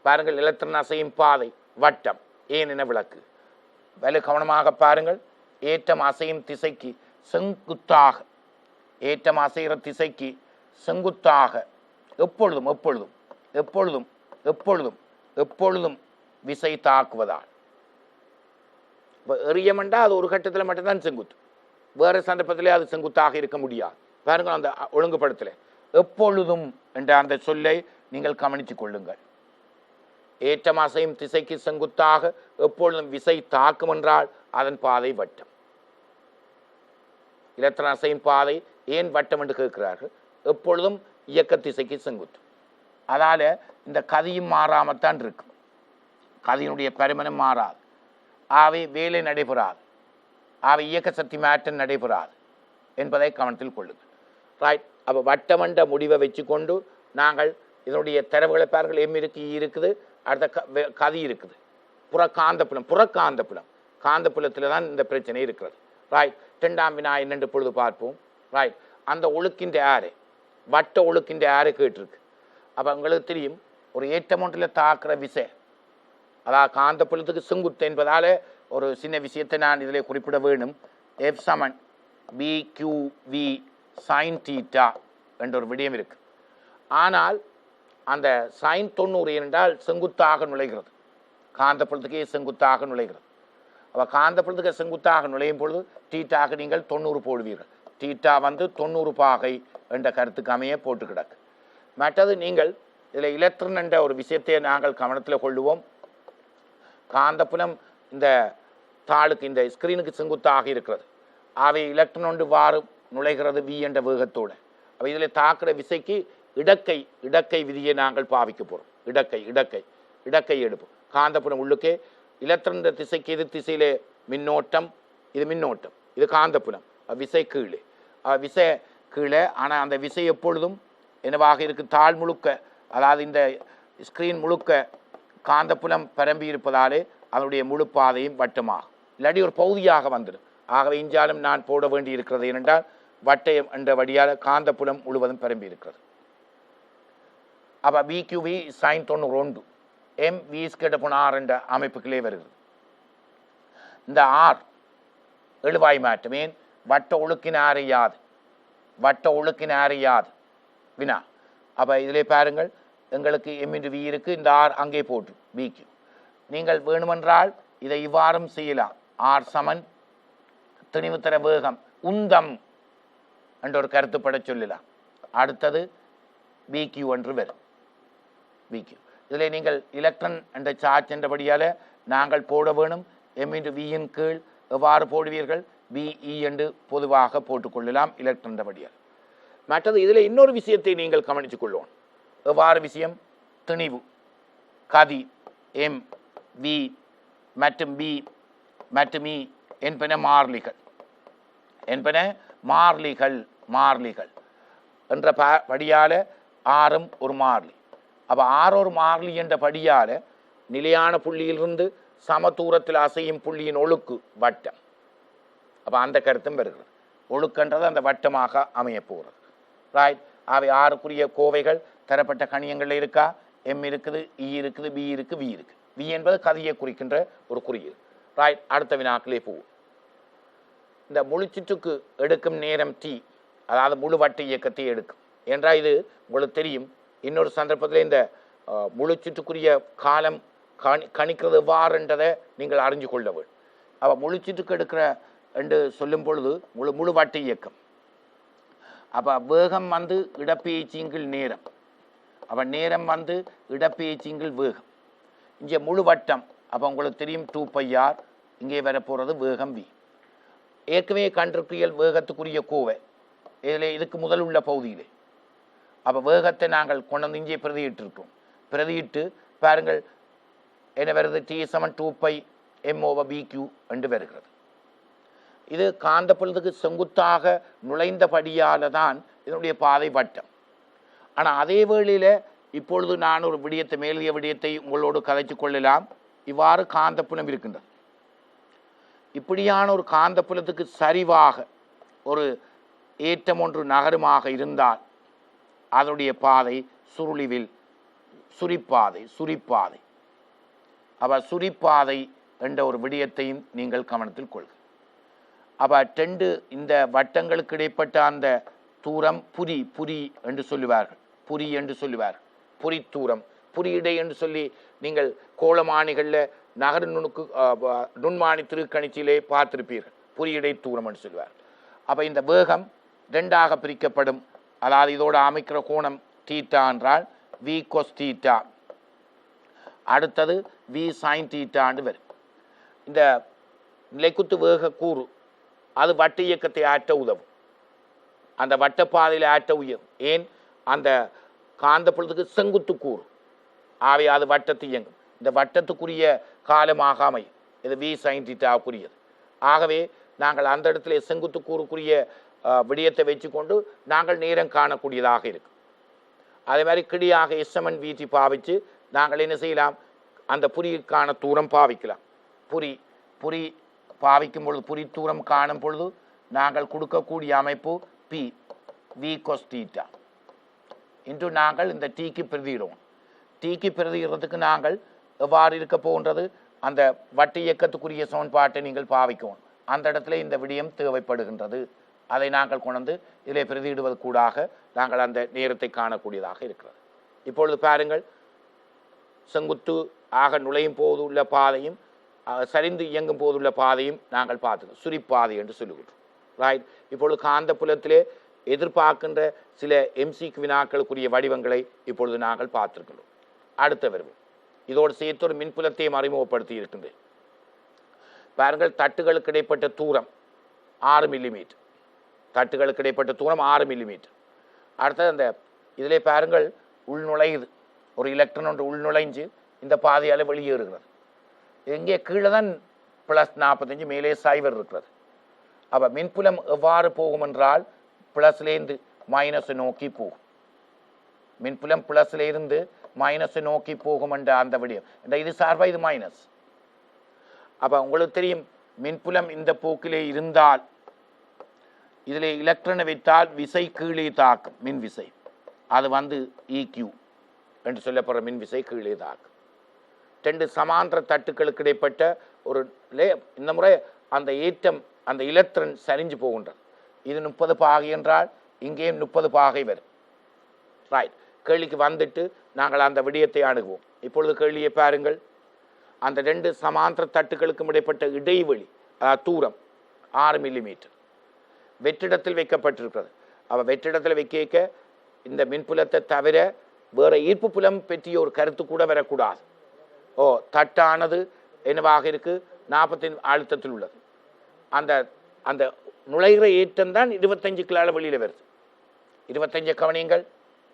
பாருங்கள், இலத்திரன் அசையும் பாதை வட்டம், ஏன் என விளக்கு. வலு கவனமாக பாருங்கள். ஏற்றம் அசையும் திசைக்கு செங்குத்தாக, ஏற்றம் அசைகிற திசைக்கு செங்குத்தாக எப்பொழுதும் எப்பொழுதும் எப்பொழுதும் எப்பொழுதும் எப்பொழுதும் விசை தாக்குவதால். இப்போ எறியமெண்டா அது ஒரு கட்டத்தில் மட்டும்தான் செங்குத்து, வேறு சந்தர்ப்பத்திலே அது செங்குத்தாக இருக்க முடியாது. பாருங்கள், அந்த ஒழுங்குபடத்தில் எப்பொழுதும் என்ற அந்த சொல்லை நீங்கள் கவனித்துக் கொள்ளுங்கள். ஏற்றம் அசையும் திசைக்கு செங்குத்தாக எப்பொழுதும் விசை தாக்கும் என்றால் அதன் பாதை வட்டம். இலத்திரன் அசையும் பாதை ஏன் வட்டம் என்று கேட்கிறார்கள்? எப்பொழுதும் இயக்க திசைக்கு செங்குத்து. அதால இந்த கதியும் மாறாமத்தான் இருக்கும். கதியினுடைய பரிமாணம் மாறாது, ஆகவே வேலை நடைபெறாது, ஆகவே இயக்க சக்தி மாற்றம் நடைபெறாது என்பதை கவனத்தில் கொள்ளுங்கள். ரைட், அப்போ வட்டமண்ட முடிவை வச்சுக்கொண்டு நாங்கள் இதனுடைய தரவுகளை பாருங்கள். எம் இருக்கு, ஈ இருக்குது, அடுத்த கதி இருக்குது, புறக்காந்தப்புலம். காந்தப்புலத்தில் தான் இந்த பிரச்சனை இருக்கிறது. ரைட், இரண்டாம் வினா என்னென்று பொழுது பார்ப்போம். ரைட், அந்த ஒழுக்கின்ற ஆறு, வட்ட ஒழுக்கின்ற ஆறு கேட்டிருக்கு. அப்போ உங்களுக்கு தெரியும், ஒரு ஏற்றம் ஒன்றில் தாக்குற விசை, அதாவது காந்தப்புலத்துக்கு செங்குத்து என்பதால் ஒரு சின்ன விஷயத்தை நான் இதில் குறிப்பிட வேணும். F = BQV sin θ என்ற ஒரு விடயம் இருக்கு. ஆனால் அந்த sin 90 என்றால் செங்குத்தாக நுழைகிறது, காந்தப்புலத்துக்கே செங்குத்தாக நுழைகிறது. அப்போ காந்தப்புலத்துக்கு செங்குத்தாக நுழையும் பொழுது தீட்டாக நீங்கள் 90 போடுவீர்கள். தீட்டா 90 பாகை என்ற கருத்துக்கு அமைய போட்டு கிடக்கு. மற்றது நீங்கள் இதில் இலத்திரன் என்ற ஒரு விஷயத்தை நாங்கள் கவனத்தில் கொள்ளுவோம். காந்தப்புலம் இந்த தாளுக்கு, இந்த ஸ்கிரீனுக்கு செங்குத்தாக இருக்கிறது. அவை எலக்ட்ரான் ஒன்று வாறு நுழைகிறது V என்ற வேகத்தோடு. அவை இதில் தாக்குற விசைக்கு இடக்கை விதியை நாங்கள் பாவிக்க போகிறோம். இடக்கை எடுப்போம். காந்தப்புலம் உள்ளுக்கே இலத்திரன் திசைக்கு எதிர் திசையிலே மின்னோட்டம், இது காந்தப்புலம். விசை கீழே, ஆனால் அந்த விசை எப்பொழுதும் என்னவாக இருக்குது? தாழ் முழுக்க, அதாவது இந்த ஸ்கிரீன் முழுக்க காந்தப்புலம் பரம்பி இருப்பதாலே அதனுடைய முழு பாதையும் வட்டமாகும், இல்லாட்டி ஒரு பகுதியாக வந்துடும். ஆகவே இஞ்சாலும் நான் போட வேண்டி இருக்கிறது ஏனென்றால் வட்டம் என்ற வழியால் காந்தப்புலம் முழுவதும் பரம்பி இருக்கிறது. அப்போ BQV sin 91 MV² என்ற அமைப்புகளே வருகிறது. இந்த R எழுவாய் மாற்றம் ஏன்? வட்ட ஒழுக்கின் ஆரையாது வினா. அப்போ இதிலே பாருங்கள், எங்களுக்கு M×V இருக்கு, இந்த R அங்கே போட்டு BQ. நீங்கள் வேணுமென்றால் இதை இவ்வாறும் செய்யலாம். R = திணிவுத்தர வேகம் உந்தம் என்ற ஒரு கருத்துப்பட சொல்லலாம். அடுத்தது BQ என்று வரும். BQ இதில் நீங்கள் எலக்ட்ரான் என்ற சார்ஜ் என்றபடியால் நாங்கள் போட வேணும். M×Vயின் கீழ் எவ்வாறு போடுவீர்கள்? BE என்று பொதுவாக போட்டுக்கொள்ளலாம் எலக்ட்ரான் என்றபடியால். மற்றது இதில் இன்னொரு விஷயத்தை நீங்கள் கவனித்துக் கொள்வோம். எவ்வாறு விஷயம்? திணிவு, கதி, M, V மற்றும் B மற்றும் E என்பன மாறிலிகள் என்ற படியால் ஆறும் ஒரு மாறிலி. அப்போ ஆறு ஒரு மாறிலி என்ற படியால் நிலையான புள்ளியிலிருந்து சமதூரத்தில் அசையும் புள்ளியின் ஒழுக்கு வட்டம். அப்போ அந்த கருத்தும் வருகிறது. ஒழுக்கன்றது அந்த வட்டமாக அமைய போகிறது. ரைட், அவை ஆறுக்குரிய கோவைகள் தரப்பட்ட கணியங்களில் இருக்கா? M இருக்குது, E இருக்குது, B இருக்குது, V இருக்குது. V என்பது கதியை குறிக்கின்ற ஒரு குறியீடு. ரைட், அடுத்த வினாக்களே போகும். இந்த முழு சுற்றுக்கு எடுக்கும் நேரம் T, அதாவது முழு வட்ட இயக்கத்தை எடுக்கும் என்றால் இது உங்களுக்கு தெரியும். இன்னொரு சந்தர்ப்பத்தில் இந்த முழு சுற்றுக்குரிய காலம் கணிக்கிறது எவ்வாறுன்றதை நீங்கள் அறிஞ்சு கொள்ள வேண்டும். அப்போ முழு சுற்றுக்கு எடுக்கிற என்று சொல்லும் பொழுது முழு வட்ட இயக்கம். அப்போ வேகம் வந்து இடப்பெயர்ச்சியின் நேரம், அப்போ நேரம் வந்து இடப்பெயர்ச்சியின் வேகம். இங்கே முழு வட்டம், அப்போ உங்களுக்கு தெரியும் 2πr, இங்கே வரப்போகிறது வேகம் v. ஏற்கனவே கண்டிருப்பீர்கள் வேகத்துக்குரிய கோவை இதில் இதுக்கு முதல் உள்ள பகுதியிலே. அப்போ வேகத்தை நாங்கள் கொண்டு வந்து இங்கே பிரதியிட்டிருக்கோம். பிரதியிட்டு பாருங்கள் என்ன வருது, t = 2πm/bq என்று வருகிறது. இது காந்தப்புலத்துக்கு செங்குத்தாக நுழைந்தபடியால் தான் இதனுடைய பாதை வட்டம். ஆனால் அதே வேளையில் இப்பொழுது நான் ஒரு விடயத்தை, மேலிய விடயத்தை உங்களோடு கதைச்சு கொள்ளலாம். இவ்வாறு காந்தப்புலம் இருக்கின்றது. இப்படியான ஒரு காந்தப்புலத்துக்கு சரிவாக ஒரு ஏற்றம் ஒன்று நகருமாக இருந்தால் அதனுடைய பாதை சுருளிவில் சுரிப்பாதை. அப்போ சுரிப்பாதை என்ற ஒரு விடயத்தையும் நீங்கள் கவனத்தில் கொள்க. அப்போ ரெண்டு இந்த வட்டங்களுக்கு இடைப்பட்ட அந்த தூரம் புரி என்று சொல்லுவார்கள். புரி தூரம், புரியடை என்று சொல்லி நீங்கள் கோலமானிகளில் நகர நுண்மானி திருக்கணிச்சியிலே பார்த்திருப்பீர்கள். புரியடை தூரம் என்று சொல்லுவார். அப்போ இந்த வேகம் ரெண்டாக பிரிக்கப்படும். அதாவது இதோட அமைக்கிற கோணம் தீட்டா என்றால் v cos தீட்டா, அடுத்தது v sin தீட்டான்னு வரும். இந்த நிலைக்குத்து வேக கூறு அது வட்ட இயக்கத்தை ஆற்ற உதவும். அந்த வட்டப்பாதையில் ஆற்ற உயரும். ஏன், அந்த காந்தப்புலத்துக்கு செங்குத்து கூறு ஆகவே அது வட்டத்து இயங்கும். இந்த வட்டத்துக்குரிய காலமாக அமையும். இது v sin தீட்டாவுக்குரியது. ஆகவே நாங்கள் அந்த இடத்துல செங்குத்து கூறுக்குரிய விடயத்தை வச்சுக்கொண்டு நாங்கள் நேரம் காணக்கூடியதாக இருக்கும். அதே மாதிரி கிடியாக எஸ்எம்என் வீட்டி பாவித்து நாங்கள் என்ன செய்யலாம், அந்த புரிக்கான தூரம் பாவிக்கலாம். புரி பாவிக்கும் பொழுது, புரி தூரம் காணும் பொழுது நாங்கள் கொடுக்கக்கூடிய அமைப்பு p v cos தீட்டா இன்று நாங்கள் இந்த டீக்கு பிரதியிடுவோம். டீக்கு பிரதியிடுறதுக்கு நாங்கள் எவ்வாறு இருக்க போகின்றது, அந்த வட்ட இயக்கத்துக்குரிய சமன்பாட்டை நீங்கள் பாவிக்கவும். அந்த இடத்துல இந்த விடயம் தேவைப்படுகின்றது. அதை நாங்கள் கொண்டு இதில் பிரதியிடுவது கூடாக நாங்கள் அந்த நேரத்தை காணக்கூடியதாக இருக்கிறது. இப்பொழுது பாருங்கள், செங்குத்து ஆக நுழையும் போது உள்ள பாதையும் சரிந்து இயங்கும் போதுள்ள பாதையும் நாங்கள் பார்த்துக்கோம். சுரிப்பாதை என்று சொல்லுகின்றோம். ரைட். இப்பொழுது காந்த புலத்திலே எதிர்பார்க்கின்ற சில எம்சிக்கு வினாக்களுக்குரிய வடிவங்களை இப்பொழுது நாங்கள் பார்த்திருக்கின்றோம். அடுத்த வருவோம். இதோடு சேர்த்து ஒரு மின்புலத்தையும் அறிமுகப்படுத்தி இருக்கின்றேன். பாருங்கள், தட்டுகளுக்கு இடைப்பட்ட தூரம் 6 மில்லிமீட்டர். தட்டுகளுக்கு இடைப்பட்ட தூரம் 6 மில்லிமீட்டர். அடுத்தது அந்த இதிலே பாருங்கள், உள்நுழையுது ஒரு எலக்ட்ரான் ஒன்று உள்நுழைஞ்சு இந்த பாதையால் வெளியேறுகிறது. இங்கே கீழே தான் +45, மேலே சைவர் இருக்கிறது. அப்போ மின்புலம் எவ்வாறு போகும் என்றால் ப்ளஸ்லேருந்து மைனஸை நோக்கி போகும். மின்புலம் +லேருந்து மைனஸை நோக்கி போகும் என்ற அந்த விடயம். இது சார்பாக இது மைனஸ். அப்போ உங்களுக்கு தெரியும், மின்புலம் இந்த போக்கிலே இருந்தால் இதில் எலக்ட்ரானை வைத்தால் விசை கீழே தாக்கும். மின் விசை அது வந்து EQ என்று சொல்லப்படுற மின் விசை கீழே தாக்கும். 2 சமாந்திர தட்டுக்களுக்கு இடைப்பட்ட ஒரு இந்த முறை அந்த ஏற்றம், அந்த எலக்ட்ரான் சரிஞ்சு போகின்றது. இது 30 பாகை என்றால் இங்கேயும் 30 பாகை வரும். ரைட். கேள்விக்கு வந்துட்டு நாங்கள் அந்த விடயத்தை அணுகுவோம். இப்பொழுது கேள்வியை பாருங்கள். அந்த 2 சமாந்திர தட்டுக்களுக்கும் இடைப்பட்ட இடைவெளி தூரம் 6 மில்லிமீட்டர். வெற்றிடத்தில் வைக்கப்பட்டிருக்கிறது. அவ வெற்றிடத்தில் வைக்க இந்த மின்புலத்தை தவிர வேற ஈர்ப்பு புலம் பற்றிய ஒரு கருத்து கூட வரக்கூடாது. தட்டானது என்னவாக இருக்கு, 45 அழுத்தத்தில் உள்ளது. அந்த அந்த நுழைகிற ஏற்றம் தான் 25 கிலோ வெளியில் வருது. 25 கவனியங்கள்.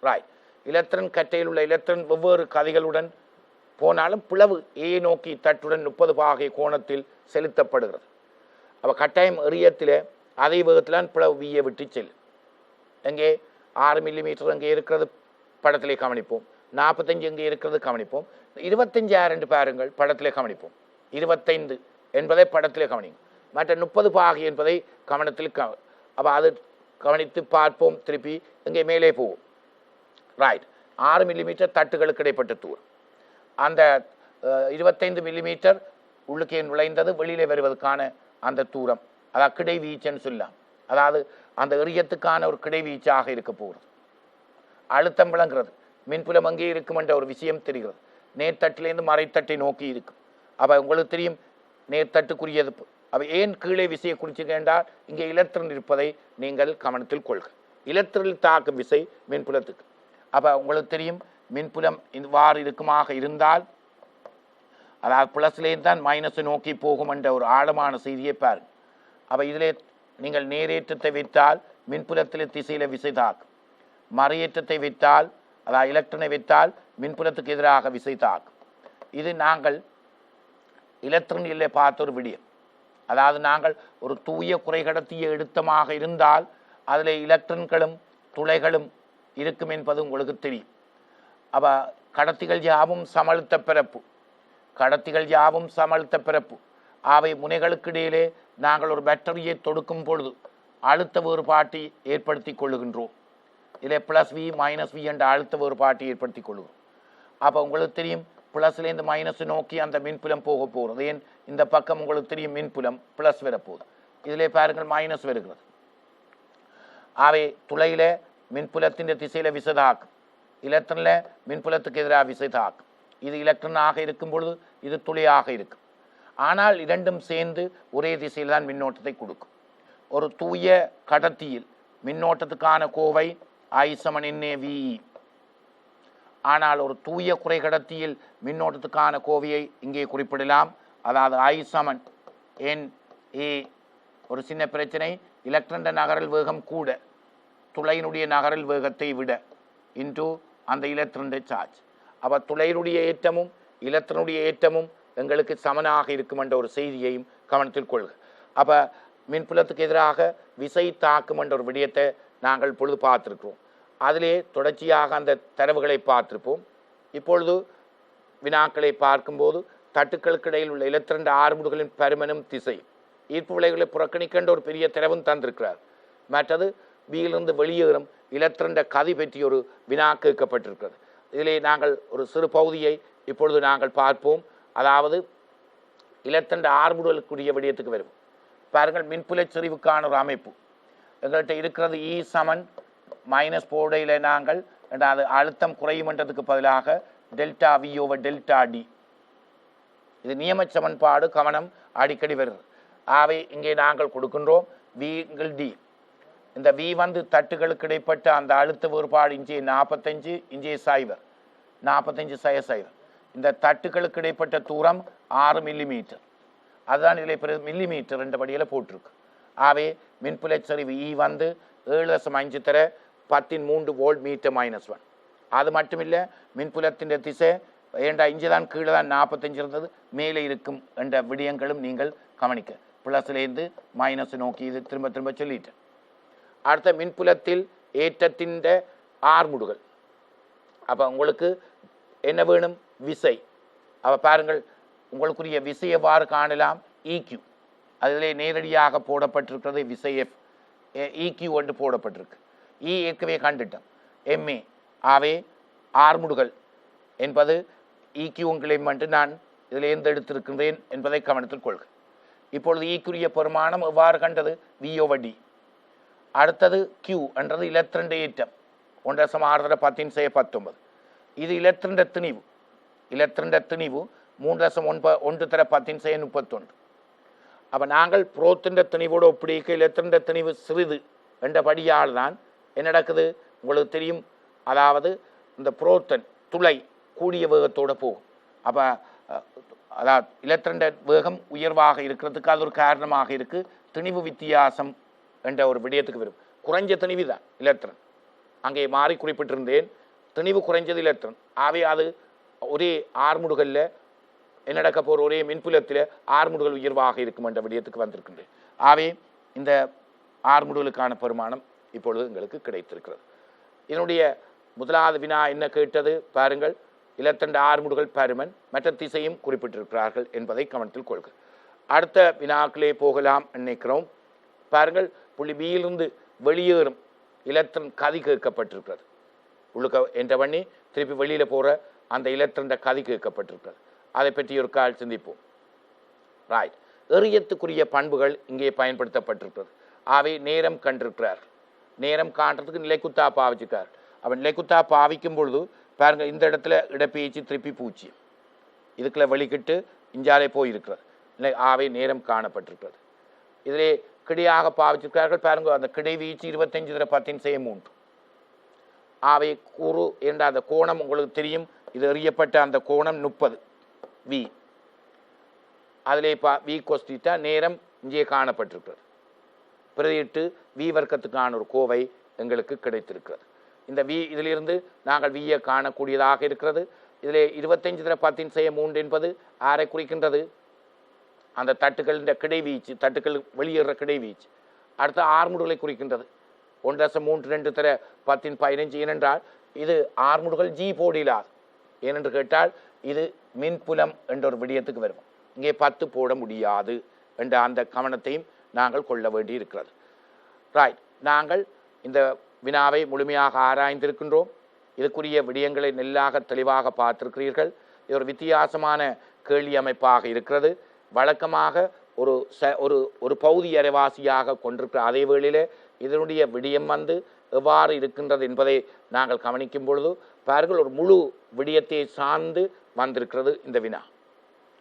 ராய். எலக்ட்ரான் கட்டையில் உள்ள எலக்ட்ரான் வெவ்வேறு கதிகளுடன் போனாலும் பிளவு ஏ நோக்கி தட்டுடன் 30 பாகை கோணத்தில் செலுத்தப்படுகிறது. அப்போ கட்டாயம் எறியத்தில் அதே வேகத்தில் பிளவு வியை விட்டு செல்லும். எங்கே 6 மில்லிமீட்டர் அங்கே இருக்கிறது படத்திலே கவனிப்போம். 45 எங்கே இருக்கிறது கவனிப்போம். 25 என்று பாருங்கள், படத்திலே கவனிப்போம். 25 என்பதை படத்திலே கவனிக்கும். மற்ற 30 பாகை என்பதை கவனத்தில் அப்போ அது கவனித்து பார்ப்போம். திருப்பி இங்கே மேலே போவோம். ரைட். 6 மில்லிமீட்டர் தட்டுகளுக்கு இடைப்பட்ட தூரம். அந்த 25 மில்லிமீட்டர் உள்ளுக்கே நுழைந்தது வெளியிலே வருவதற்கான அந்த தூரம், அதாவது கிடைவீச்சுன்னு சொல்லலாம். அதாவது அந்த எறியத்துக்கான ஒரு கிடைவீச்சாக இருக்க போகிறது. அழுத்தம் விளங்குறது. மின்புலம் அங்கே இருக்கும் என்ற ஒரு விஷயம் தெரிகிறது. நேர்த்தட்டிலேருந்து மறைத்தட்டை நோக்கி இருக்கும். அப்போ உங்களுக்கு தெரியும் நேர்த்தட்டுக்குரியது. அப்போ ஏன் கீழே விசையை குறிச்சிருக்கின்றால் இங்கே எலக்ட்ரான் இருப்பதை நீங்கள் கவனத்தில் கொள்க. எலக்ட்ரானில் தாக்கும் விசை மின்புலத்துக்கு. அப்போ உங்களுக்கு தெரியும் மின்புலம் இவ்வாறு இருக்குமாக இருந்தால் அதாவது ப்ளஸ்லேருந்து தான் மைனஸை நோக்கி போகும் என்ற ஒரு ஆழமான செய்தியை பாருங்கள். அப்போ இதிலே நீங்கள் நேரேற்றத்தை வைத்தால் மின்புலத்தில் திசையில் விசை தாக்கும். மறையேற்றத்தை வைத்தால் அதாவது எலக்ட்ரானை வைத்தால் மின்புலத்துக்கு எதிராக விசை தாக்கும். இது நாங்கள் எலக்ட்ரானிலே பார்த்த ஒரு விடயம். அதாவது நாங்கள் ஒரு தூய குறைகடத்திய எடுத்தமாக இருந்தால் அதில் எலக்ட்ரான்களும் துளைகளும் இருக்கும் என்பது உங்களுக்கு தெரியும். அப்போ கடத்திகள் யாவும் சமழுத்த பிறப்பு, கடத்திகள் யாவும் சமழுத்த பிறப்பு. அவை முனைகளுக்கு இடையிலே நாங்கள் ஒரு பேட்டரியை தொடுக்கும் பொழுது அழுத்த வேறுபாட்டை ஏற்படுத்தி கொள்ளுகின்றோம். இதில் ப்ளஸ் வி மைனஸ் வி என்ற அழுத்த வேறுபாட்டை ஏற்படுத்தி கொள்ளுகிறோம். அப்போ உங்களுக்கு தெரியும் ப்ளஸ்லேருந்து மைனஸ் நோக்கி அந்த மின்புலம் போக போகிறது. ஏன் இந்த பக்கம் உங்களுக்கு தெரியும் மின்புலம் ப்ளஸ் வரப்போகுது. இதிலே பாருங்கள் மைனஸ் வருகிறது. அவை துளையில் மின்புலத்தின் திசையில் விசை தாக்கும், எலக்ட்ரானில் மின்புலத்துக்கு எதிராக விசை தாக்கும். இது எலக்ட்ரானாக இருக்கும் பொழுது இது துளையாக இருக்கும். ஆனால் இரண்டும் சேர்ந்து ஒரே திசையில் தான் மின்னோட்டத்தை கொடுக்கும். ஒரு தூய கடத்தியில் மின்னோட்டத்துக்கான கோவை I=NAVE. ஆனால் ஒரு தூய குறை கடத்தியில் மின்னோட்டத்துக்கான கோவையை இங்கே குறிப்பிடலாம். அதாவது I=NA. ஒரு சின்ன பிரச்சனை, எலக்ட்ரான் நகரல் வேகம் கூட துளையினுடைய நகரல் வேகத்தை விட இன்டு அந்த எலக்ட்ரான் சார்ஜ். அப்போ துளையினுடைய ஏற்றமும் எலக்ட்ரானுடைய ஏற்றமும் எங்களுக்கு சமனாக இருக்கும் என்ற ஒரு செய்தியையும் கவனத்தில் கொள்க. அப்போ மின்புலத்துக்கு எதிராக விசை தாக்கும் என்ற ஒரு விடயத்தை நாங்கள் இப்பொழுது பார்த்துருக்கிறோம். அதிலே தொடர்ச்சியாக அந்த தரவுகளை பார்த்திருப்போம். இப்பொழுது வினாக்களை பார்க்கும்போது தட்டுக்களுக்கு இடையில் உள்ள எலக்ட்ரான் ஆறுமுடுகளின் பருமனும் திசை ஈர்ப்பு விளைவுகளை புறக்கணிக்கின்ற ஒரு பெரிய தரவும் தந்திருக்கிறார். மற்றது பியிலிருந்து வெளியேறும் எலக்ட்ரான் கதி பற்றி ஒரு வினா கேட்கப்பட்டிருக்கிறது. இதிலே நாங்கள் ஒரு சிறு பகுதியை இப்பொழுது நாங்கள் பார்ப்போம். அதாவது எலக்ட்ரான் ஆறுமுடுகளுக்குரிய விடயத்துக்கு வருவோம். பாருங்கள், மின்புலச் செறிவுக்கான ஒரு அமைப்பு எங்கள்கிட்ட இருக்கிறது. E= போடையில் நாங்கள் அது அழுத்தம் குறையுமன்றதுக்கு பதிலாக டெல்டா V/டெல்டா D. இது நியம சமன்பாடு, கவனம் அடிக்கடி வருகிறது. ஆகவே இங்கே நாங்கள் கொடுக்கின்றோம் V/D. இந்த V தட்டுகளுக்கு இடைப்பட்ட அந்த அழுத்த வேறுபாடு இங்கே 45, இங்கே 0, 45/0. இந்த தட்டுகளுக்கு இடைப்பட்ட தூரம் 6 மில்லிமீட்டர். அதுதான் இதில் மில்லிமீட்டர் என்ற படியில் போட்டிருக்கு. ஆகவே மின்புலச் சரிவு E 7.5 தர 10 வோல்ட் மீட்டர் -1. அது மட்டுமில்லை, மின்புலத்தின் திசை ஏண்டா இங்கே தான் கீழே தான் 45 இருந்தது, மேலே இருக்கும் என்ற விடயங்களும் நீங்கள் கவனிக்க. ப்ளஸ்லேருந்து மைனஸ் நோக்கி இது திரும்ப திரும்ப சொல்லிட்டேன். அடுத்த மின்புலத்தில் ஏற்றத்தின் ஆர்முடுகள். அப்போ உங்களுக்கு என்ன வேணும்? விசை. அப்போ பாருங்கள், உங்களுக்குரிய விசை எவ்வாறு காணலாம்? EQ. அதிலே நேரடியாக போடப்பட்டிருக்கிறது விசை F. EQ என்று போடப்பட்டிருக்கு. E ஏற்கனவே கண்டுட்டோம், MA. ஆவே ஆர்முடுகள் என்பது EQ கிளைமெண்ட் நான் இதில் எடுத்திருக்கின்றேன் என்பதை கவனத்தில் கொள்க. இப்பொழுது ஈக்குரிய பெருமானம் எவ்வாறு கண்டது? V/D. அடுத்தது Q என்றது எலக்ட்ரான் ஏற்றம் 1.6 10⁻19. இது எலக்ட்ரான் திணிவு. எலக்ட்ரான் திணிவு 3.1 தர 10⁻31. அப்போ நாங்கள் புரோத்தின் திணிவோடு ஒப்பிடிக்க எலக்ட்ரான் திணிவு சிறிது என்றபடியால் தான் என்ன நடக்குது உங்களுக்கு தெரியும். அதாவது இந்த புரோத்தன் துளை கூடிய வேகத்தோடு போகும். அப்போ அதாவது எலக்ட்ரான் வேகம் உயர்வாக இருக்கிறதுக்கு அது ஒரு காரணமாக இருக்குது. திணிவு வித்தியாசம் என்ற ஒரு விடயத்துக்கு வரும். குறைஞ்ச திணிவு தான் எலக்ட்ரான், அங்கே மாறி குறிப்பிட்டிருந்தேன். திணிவு குறைஞ்சது எலக்ட்ரான். ஆகவே அது ஒரே ஆர்முடுகளில் என்ன நடக்க போகிற ஒரே மின்புலத்தில் ஆர்முடுகள் உயர்வாக இருக்கும் என்ற விடயத்துக்கு வந்திருக்கின்றேன். ஆகவே இந்த ஆர்முடுகளுக்கான பெருமானம் இப்பொழுது எங்களுக்கு கிடைத்திருக்கிறது. இதனுடைய முதலாவது வினா என்ன கேட்டது பாருங்கள். எலக்ட்ரான் ஆர்முடுகள் பருமன் மற்ற திசையும் குறிப்பிட்டிருக்கிறார்கள் என்பதை கவனத்தில் கொள்க. அடுத்த வினாக்களே போகலாம் நினைக்கிறோம். பாருங்கள், புள்ளி பியிலிருந்து வெளியேறும் எலக்ட்ரான் கதி கேட்கப்பட்டிருக்கிறது. உள்ளுக்க என்ற பண்ணி திருப்பி வெளியில் போகிற அந்த எலக்ட்ரான் கதி கேட்கப்பட்டிருக்கிறது. அதை பற்றி ஒரு கால் சிந்திப்போம். ரைட், எறியத்துக்குரிய பண்புகள் இங்கே பயன்படுத்தப்பட்டிருக்கிறது. அவை நேரம் கண்டிருக்கிறார்கள். நேரம் காண்றதுக்கு நிலைக்குத்தா பாவிச்சிருக்கார். அவன் நிலைக்குத்தா பாவிக்கும் பொழுது பாருங்க, இந்த இடத்துல இடப்பெயர்ச்சி திருப்பி 0, இதுக்குள்ள வெளிக்கிட்டு இஞ்சாலே போயிருக்கிறது, இல்லை ஆவை நேரம் காணப்பட்டிருக்கிறது. இதிலே கிடையாக பாவிச்சிருக்கிறார்கள். பாருங்க, அந்த கிடை வீச்சு 25/10^3 ஆவை கூறு என்ற அந்த கோணம் உங்களுக்கு தெரியும். இது எறியப்பட்ட அந்த கோணம் 30 வி. அதிலே வி கொஸ்டிட்டா நேரம் இங்கே காணப்பட்டிருக்கிறது. பிரதியிட்டு வி வர்க்கத்துக்கான ஒரு கோவை எங்களுக்கு கிடைத்திருக்கிறது. இந்த வி இதிலிருந்து நாங்கள் வியை காணக்கூடியதாக இருக்கிறது. இதில் 25/10^3 என்பது ஆரை குறிக்கின்றது? அந்த தட்டுகளின் கிடைவீச்சு, தட்டுக்கள் வெளியேற கிடைவீச்சு. அடுத்த ஆர்முடுகளை குறிக்கின்றது. 1.32 ஏனென்றால் இது ஆர்முடுகள் ஜி போடிலாது. ஏனென்று கேட்டால் இது மின்புலம் என்ற ஒரு விடயத்துக்கு வரும். இங்கே 10 போட முடியாது என்ற அந்த கவனத்தையும் நாங்கள் கொள்ள வேண்டி இருக்கிறது. ரைட், நாங்கள் இந்த வினாவை முழுமையாக ஆராய்ந்திருக்கின்றோம். இதுக்குரிய விடயங்களை நெல்லாக தெளிவாக பார்த்திருக்கிறீர்கள். இது ஒரு வித்தியாசமான கேள்வி அமைப்பாக இருக்கிறது. வழக்கமாக ஒரு ஒரு பகுதி அரைவாசியாக கொண்டிருக்கிற அதே வேளையில் இதனுடைய விடயம் எவ்வாறு இருக்கின்றது என்பதை நாங்கள் கவனிக்கும் பொழுது பாருங்கள், ஒரு முழு விடயத்தை சார்ந்து வந்திருக்கிறது இந்த வினா.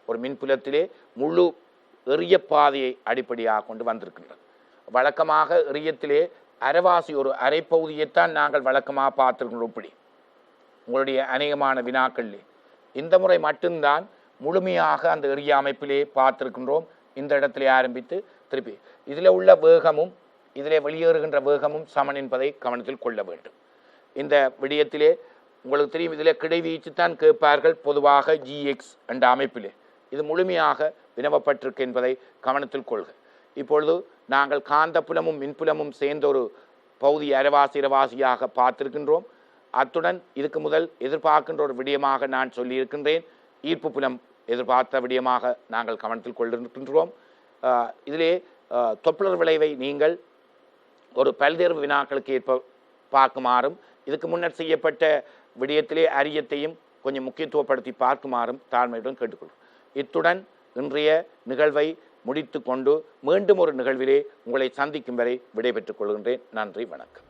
ஒரு மின்புலத்திலே முழு எறிய பாதையை அடிப்படையாக கொண்டு வந்திருக்கின்றது. வழக்கமாக எறியத்திலே அரைவாசி ஒரு அரைப்பகுதியைத்தான் நாங்கள் வழக்கமாக பார்த்துருக்கின்றோம். இப்படி உங்களுடைய அநேகமான வினாக்களிலே இந்த முறை மட்டும்தான் முழுமையாக அந்த எறிய அமைப்பிலே பார்த்திருக்கின்றோம். இந்த இடத்திலே ஆரம்பித்து திருப்பி இதில் உள்ள வேகமும் இதிலே வெளியேறுகின்ற வேகமும் சமன் என்பதை கவனத்தில் கொள்ள வேண்டும். இந்த விடயத்திலே உங்களுக்கு தெரியும், இதில் கிடைவீச்சு தான் கேட்பார்கள் பொதுவாக ஜிஎக்ஸ் என்ற அமைப்பிலே. இது முழுமையாக வினவப்பட்டிருக்கு என்பதை கவனத்தில் கொள்க. இப்பொழுது நாங்கள் காந்தப்புலமும் மின்புலமும் சேர்ந்த ஒரு பகுதி அரைவாசியாக பார்த்திருக்கின்றோம். அத்துடன் இதுக்கு முதல் எதிர்பார்க்கின்ற ஒரு விடயமாக நான் சொல்லியிருக்கின்றேன். ஈர்ப்பு புலம் எதிர்பார்த்த விடயமாக நாங்கள் கவனத்தில் கொண்டிருக்கின்றோம். இதிலே தொப்புளர் விளைவை நீங்கள் ஒரு பல்தேர்வு வினாக்களுக்கு ஏற்ப பார்க்குமாறும், இதுக்கு முன்னர் செய்யப்பட்ட விடயத்திலே அரியத்தையும் கொஞ்சம் முக்கியத்துவப்படுத்தி பார்க்குமாறும் தாழ்மையுடன் கேட்டுக்கொள்கிறோம். இத்துடன் இன்றைய நிகழ்வை முடித்து கொண்டு மீண்டும் ஒரு நிகழ்விலே உங்களை சந்திக்கும் வரை விடைபெற்றுக் கொள்கின்றேன். நன்றி, வணக்கம்.